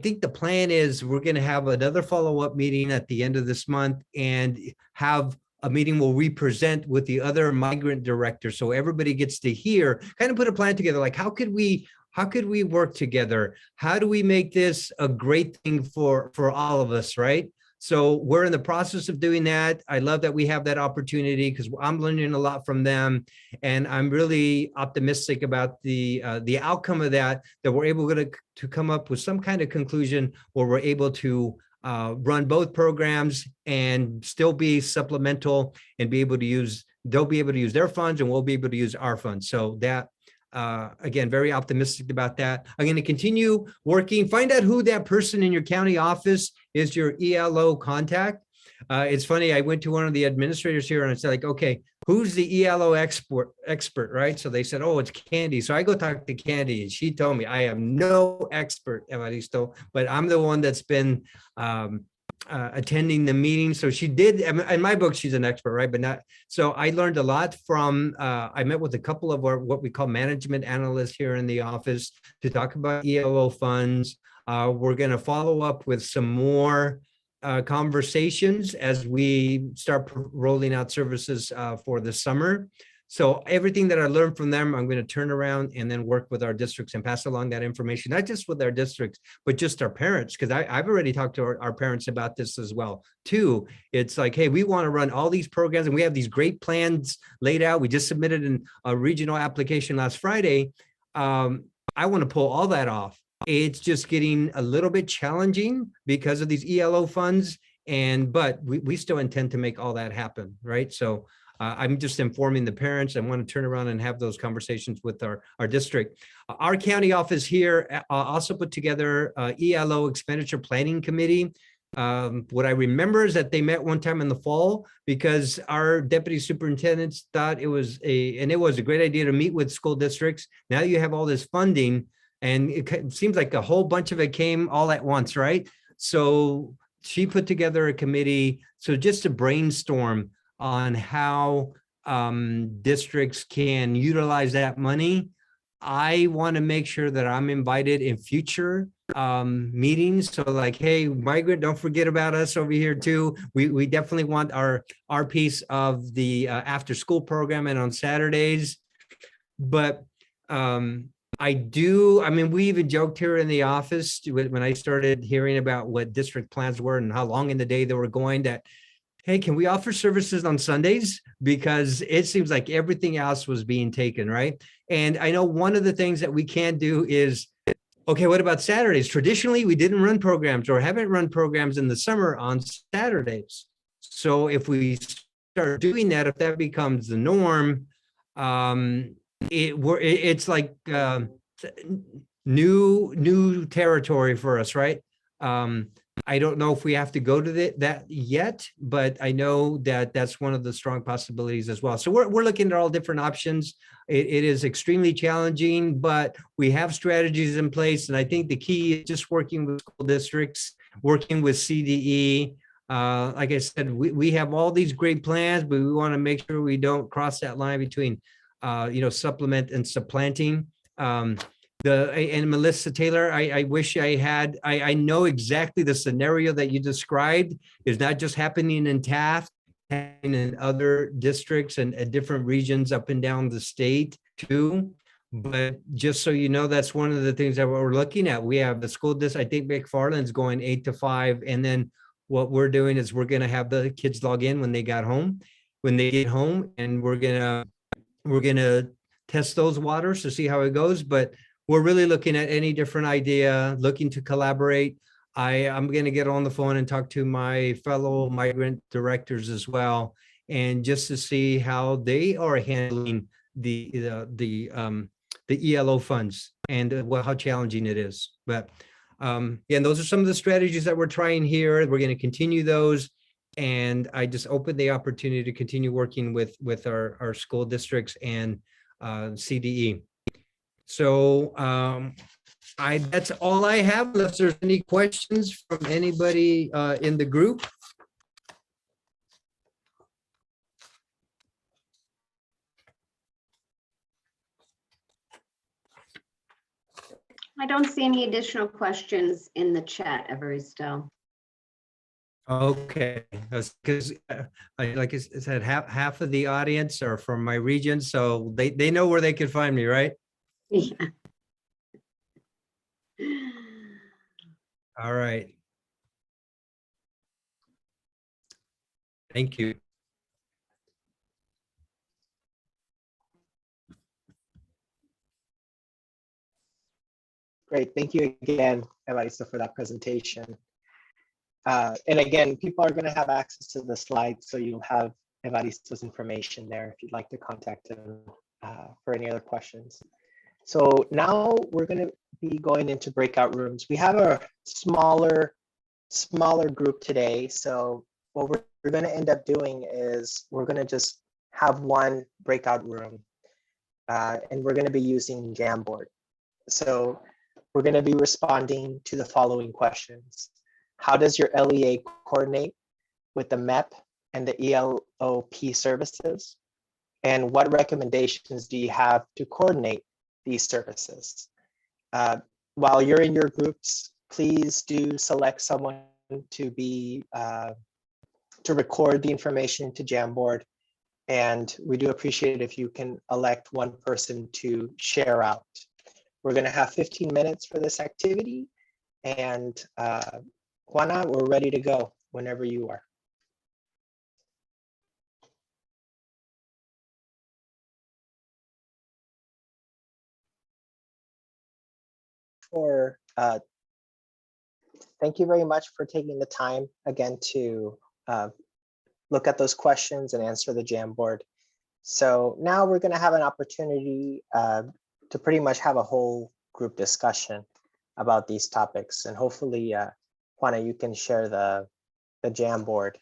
think the plan is we're going to have another follow-up meeting at the end of this month and have a meeting where we present with the other migrant directors, so everybody gets to hear, kind of put a plan together, like how could we work together? How do we make this a great thing for all of us, right? So we're in the process of doing that. I love that we have that opportunity because I'm learning a lot from them, and I'm really optimistic about the outcome of that we're able to come up with some kind of conclusion where we're able to run both programs and still be supplemental and be able to use, they'll be able to use their funds and we'll be able to use our funds. So that, again, very optimistic about that. I'm going to continue working, find out who that person in your county office is, your ELO contact. It's funny, I went to one of the administrators here and I said, like, okay, who's the ELO expert, right? So they said, oh, it's Candy. So I go talk to Candy and she told me I am no expert, Evaristo, but I'm the one that's been attending the meeting. So she did, in my book, she's an expert, right? But not, so I learned a lot from, I met with a couple of our, what we call management analysts here in the office to talk about ELO funds. We're going to follow up with some more conversations as we start rolling out services for the summer. So everything that I learned from them, I'm going to turn around and then work with our districts and pass along that information, not just with our districts, but just our parents, because I've already talked to our parents about this as well, too. It's like, hey, we want to run all these programs and we have these great plans laid out. We just submitted a regional application last Friday. I want to pull all that off. It's just getting a little bit challenging because of these ELO funds, but we still intend to make all that happen, right? So I'm just informing the parents. I want to turn around and have those conversations with our district. Our county office here also put together ELO expenditure planning committee. What I remember is that they met one time in the fall because our deputy superintendents thought it was a great idea to meet with school districts. Now you have all this funding, and it seems like a whole bunch of it came all at once, right? So she put together a committee, so just to brainstorm on how districts can utilize that money. I want to make sure that I'm invited in future meetings. So like, hey, migrant, don't forget about us over here too. We definitely want our piece of the after school program and on Saturdays. But I mean, we even joked here in the office when I started hearing about what district plans were and how long in the day they were going, that, hey, can we offer services on Sundays? Because it seems like everything else was being taken, right? And I know one of the things that we can do is, okay, what about Saturdays? Traditionally, we didn't run programs or haven't run programs in the summer on Saturdays. So if we start doing that, if that becomes the norm, it's like new territory for us, right? I don't know if we have to go to that yet, but I know that that's one of the strong possibilities as well. So we're looking at all different options. It is extremely challenging, but we have strategies in place. And I think the key is just working with school districts, working with CDE. Like I said, we have all these great plans, but we want to make sure we don't cross that line between, supplement and supplanting. And Melissa Taylor, I wish I had, I know exactly the scenario that you described is not just happening in Taft, happening in other districts and different regions up and down the state too. But just so you know, that's one of the things that we're looking at. We have the school district, I think McFarland's going 8 to 5. And then what we're doing is we're going to have the kids log in when they get home, and we're going to test those waters to see how it goes. But we're really looking at any different idea, looking to collaborate. I'm going to get on the phone and talk to my fellow migrant directors as well, and just to see how they are handling the ELO funds and how challenging it is. But and those are some of the strategies that we're trying here. We're going to continue those. And I just open the opportunity to continue working with our school districts and CDE. So that's all I have, unless there's any questions from anybody in the group. I don't see any additional questions in the chat, Evaristo. Okay, because like I said, half of the audience are from my region, so they know where they can find me, right? Yeah. All right. Thank you. Great, thank you again, Elisa, for that presentation. And again, people are going to have access to the slides, so you'll have Evaristo's information there if you'd like to contact him for any other questions. So now we're going to be going into breakout rooms. We have a smaller group today. So what we're going to end up doing is we're going to just have one breakout room, and we're going to be using Jamboard. So we're going to be responding to the following questions. How does your LEA coordinate with the MEP and the ELO-P services? And what recommendations do you have to coordinate these services? While you're in your groups, please do select someone to be to record the information to Jamboard. And we do appreciate it if you can elect one person to share out. We're going to have 15 minutes for this activity. And Juana, we're ready to go whenever you are. Thank you very much for taking the time again to look at those questions and answer the Jamboard. So now we're going to have an opportunity to pretty much have a whole group discussion about these topics. And hopefully, Juana, you can share the Jamboard.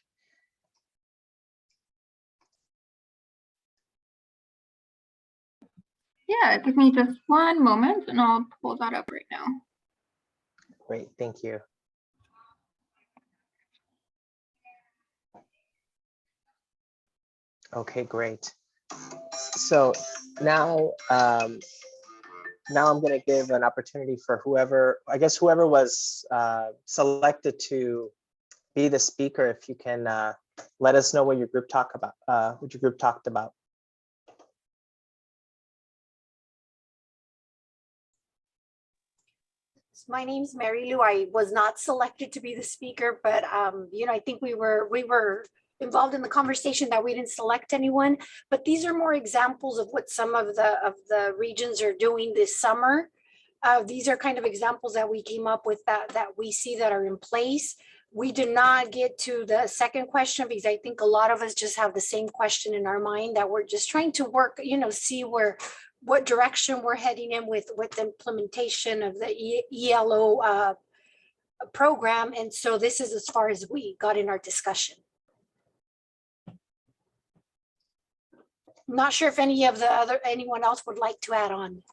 Yeah, give me just one moment and I'll pull that up right now. Great, thank you. Okay, great. So now, now I'm going to give an opportunity for whoever was selected to be the speaker. If you can let us know what your group talked about. My name's Mary Lou. I was not selected to be the speaker, but I think we were involved in the conversation that we didn't select anyone. But these are more examples of what some of the regions are doing this summer. These are kind of examples that we came up with that we see that are in place. We did not get to the second question because I think a lot of us just have the same question in our mind that we're just trying to work, see what direction we're heading in with the implementation of the ELO program. And so this is as far as we got in our discussion. I'm not sure if anyone else would like to add on.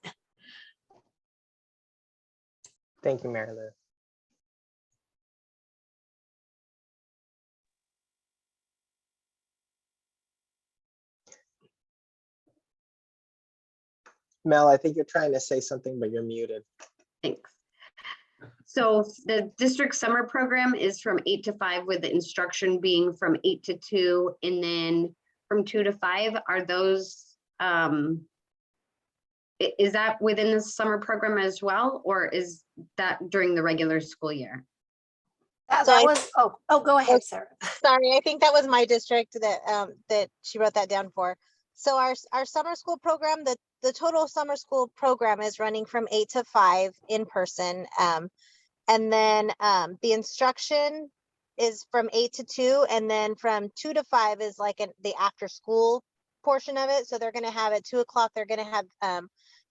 Thank you, Mary Lou. Mel, I think you're trying to say something, but you're muted. Thanks. So the district summer program is from 8 to 5 with the instruction being from 8 to 2 and then from 2 to 5. Are those, is that within the summer program as well, or is that during the regular school year? Go ahead, Sarah. Sorry, I think that was my district that that she wrote that down for. So our summer school program, the total summer school program is running from 8 to 5 in person. And then the instruction is from 8 to 2, and then from 2 to 5 is like the after school portion of it. So they're gonna have at 2 o'clock, they're gonna have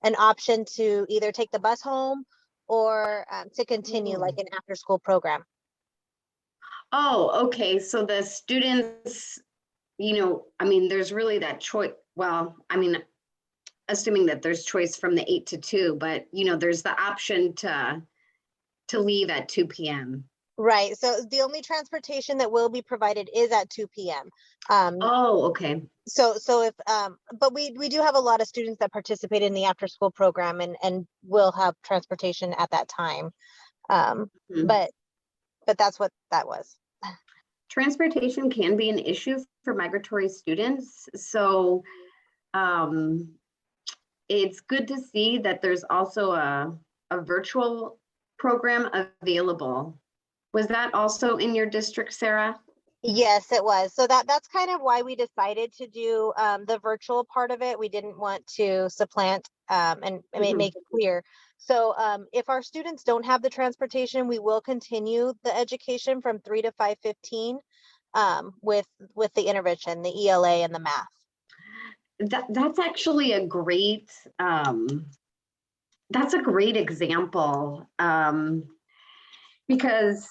an option to either take the bus home or to continue like an after school program. Oh, okay. So the students, there's really that choice. Well, assuming that there's choice from the 8 to 2, but there's the option to leave at 2 p.m. Right. So the only transportation that will be provided is at 2 p.m. Oh, okay. So if but we do have a lot of students that participate in the after school program and will have transportation at that time. But that's what that was. Transportation can be an issue for migratory students. So it's good to see that there's also a virtual program available. Was that also in your district, Sarah? Yes, it was. So that's kind of why we decided to do the virtual part of it. We didn't want to supplant and make it clear. So if our students don't have the transportation, we will continue the education from 3 to 5:15 with the intervention, the ELA and the math. That's actually a great example because,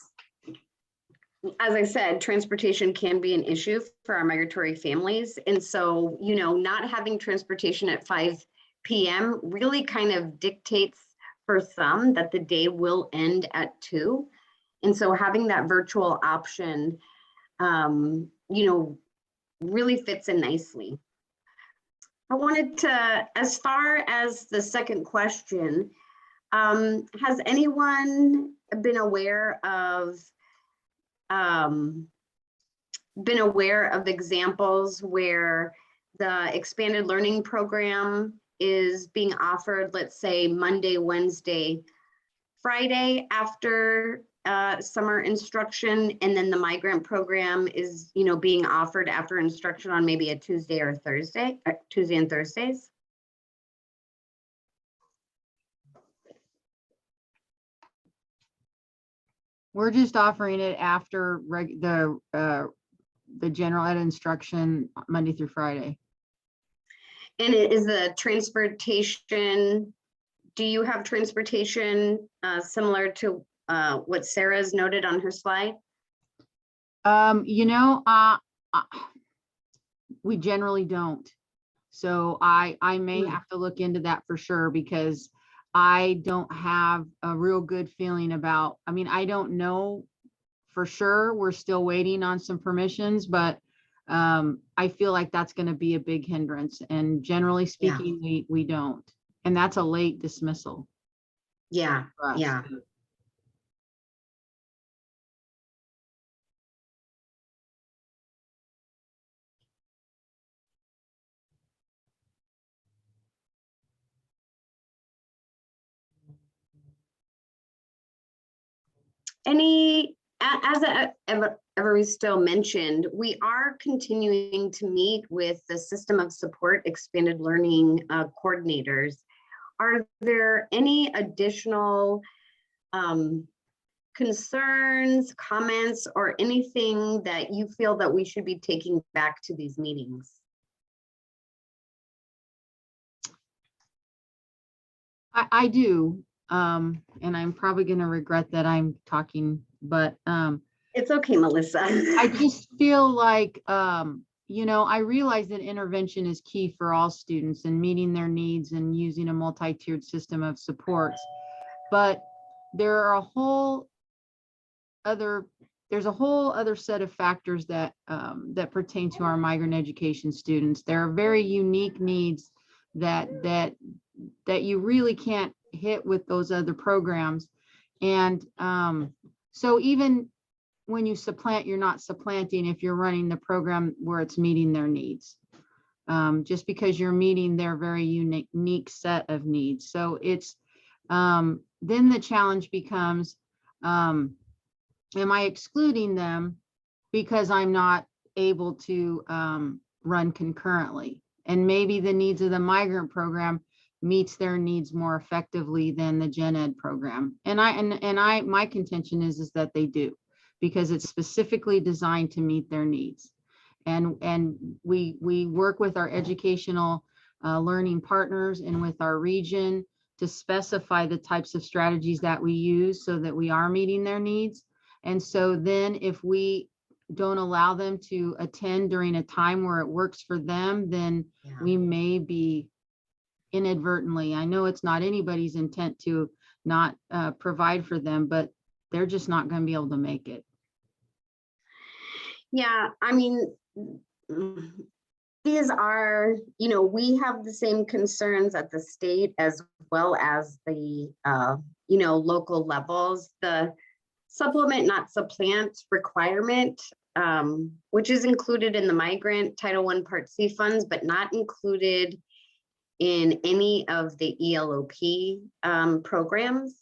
as I said, transportation can be an issue for our migratory families. And so, not having transportation at 5 p.m. really kind of dictates for some that the day will end at 2. And so having that virtual option, really fits in nicely. I wanted to, as far as the second question, has anyone been aware of examples where the expanded learning program is being offered, let's say Monday, Wednesday, Friday after summer instruction, and then the migrant program is, being offered after instruction on maybe a Tuesday or Thursday, Tuesday and Thursdays? We're just offering it after the general ed instruction Monday through Friday. And it is the transportation, do you have transportation similar to what Sarah's noted on her slide? We generally don't. So I may have to look into that for sure, because I don't have a real good feeling about, I don't know for sure. We're still waiting on some permissions, but I feel like that's going to be a big hindrance. And generally speaking, we don't. And that's a late dismissal. Yeah, yeah. As Evaristo mentioned, we are continuing to meet with the System of Support Expanded Learning coordinators. Are there any additional concerns, comments, or anything that you feel that we should be taking back to these meetings? I do, and I'm probably going to regret that I'm talking, but It's okay, Melissa. I just feel like, you know, I realize that intervention is key for all students and meeting their needs and using a multi-tiered system of supports. But there's a whole other set of factors that that pertain to our migrant education students. There are very unique needs that you really can't hit with those other programs. And so even when you supplant, you're not supplanting if you're running the program where it's meeting their needs, just because you're meeting their very unique set of needs. So it's then the challenge becomes, am I excluding them because I'm not able to run concurrently? And maybe the needs of the migrant program meets their needs more effectively than the gen ed program. And my contention is that they do, because it's specifically designed to meet their needs. And we work with our educational learning partners and with our region to specify the types of strategies that we use so that we are meeting their needs. And so then if we don't allow them to attend during a time where it works for them, then we may be inadvertently, I know it's not anybody's intent to not provide for them, but they're just not going to be able to make it. Yeah, I mean, these are, you know, we have the same concerns at the state as well as the, you know, local levels. The supplement, not supplant requirement, which is included in the migrant Title I Part C funds, but not included in any of the ELOP programs.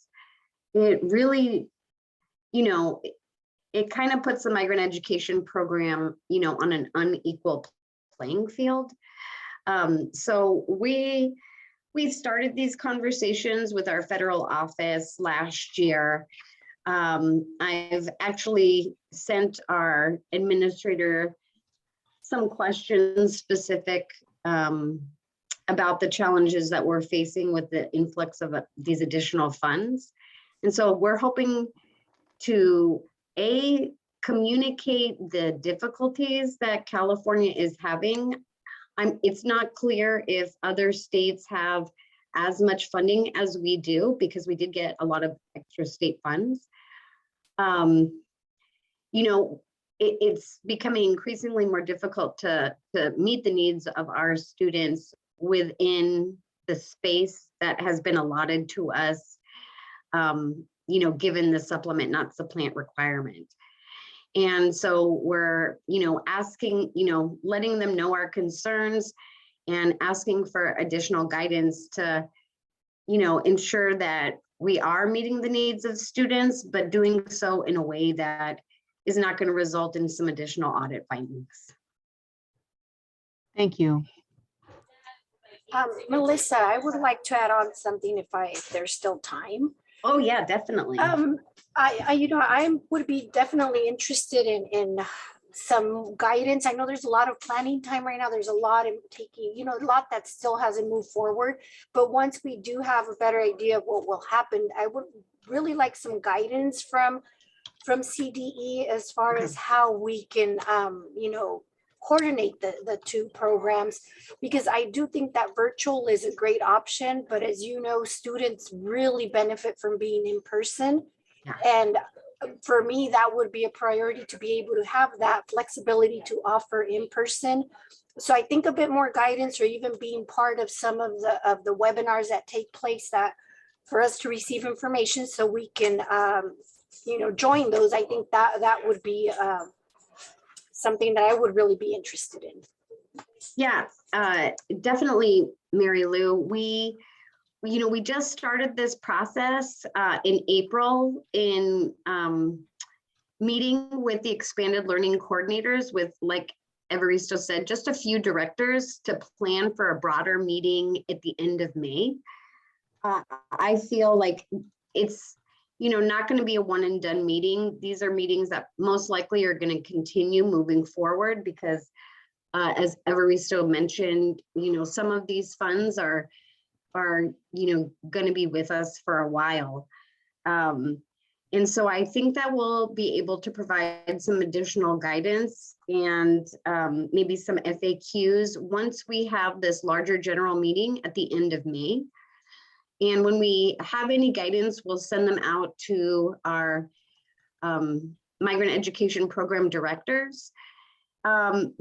It really, you know, it kind of puts the migrant education program, you know, on an unequal playing field. So we started these conversations with our federal office last year. I've actually sent our administrator some questions specific about the challenges that we're facing with the influx of these additional funds. And so we're hoping to communicate the difficulties that California is having. It's not clear if other states have as much funding as we do, because we did get a lot of extra state funds. You know, it's becoming increasingly more difficult to meet the needs of our students within the space that has been allotted to us, you know, given the supplement, not supplant requirement. And so we're, you know, asking, you know, letting them know our concerns and asking for additional guidance to, you know, ensure that we are meeting the needs of students, but doing so in a way that is not going to result in some additional audit findings. Thank you. Melissa, I would like to add on something if there's still time. Oh yeah, definitely. I would be definitely interested in some guidance. I know there's a lot of planning time right now. There's a lot in taking, you know, a lot that still hasn't moved forward. But once we do have a better idea of what will happen, I would really like some guidance from CDE as far as how we can, you know, coordinate the two programs, because I do think that virtual is a great option, but as you know, students really benefit from being in person. Yeah. And for me, that would be a priority to be able to have that flexibility to offer in person. So I think a bit more guidance, or even being part of some of the webinars that take place, that for us to receive information so we can, you know, join those. I think that would be something that I would really be interested in. Yeah, definitely, Mary Lou. we just started this process in April in meeting with the expanded learning coordinators with, like Evaristo said, just a few directors to plan for a broader meeting at the end of May. I feel like it's, not going to be a one and done meeting. These are meetings that most likely are going to continue moving forward because as Evaristo mentioned, some of these funds are going to be with us for a while. And so I think that we'll be able to provide some additional guidance and maybe some FAQs once we have this larger general meeting at the end of May. And when we have any guidance, we'll send them out to our Migrant Education Program directors. Are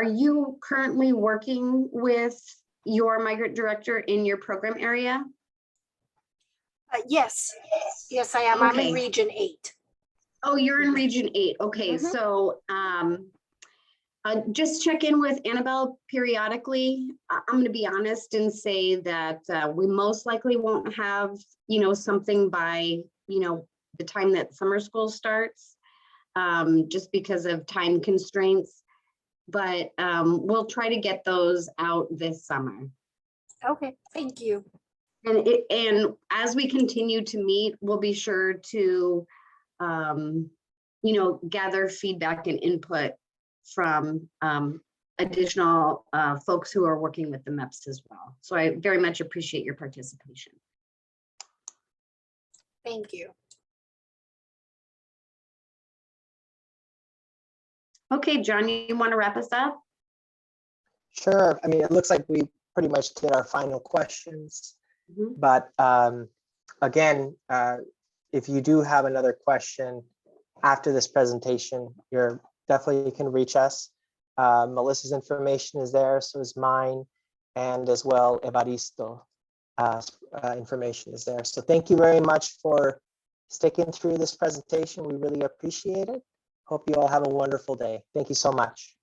you currently working with your migrant director in your program area? Yes, I am. I'm in Okay. Region 8. Oh, you're in Region 8. Okay, Mhm. so just check in with Annabelle periodically. I'm going to be honest and say that we most likely won't have, something by, the time that summer school starts, just because of time constraints. But we'll try to get those out this summer. Okay, thank you. And as we continue to meet, we'll be sure to, gather feedback and input from additional folks who are working with the MEPS as well. So I very much appreciate your participation. Thank you. Okay, John, you want to wrap us up? Sure. I mean, it looks like we pretty much did our final questions. Mhm. But again, if you do have another question after this presentation, you can reach us. Melissa's information is there, so is mine, and as well Evaristo information is there. So thank you very much for sticking through this presentation. We really appreciate it. Hope you all have a wonderful day. Thank you so much.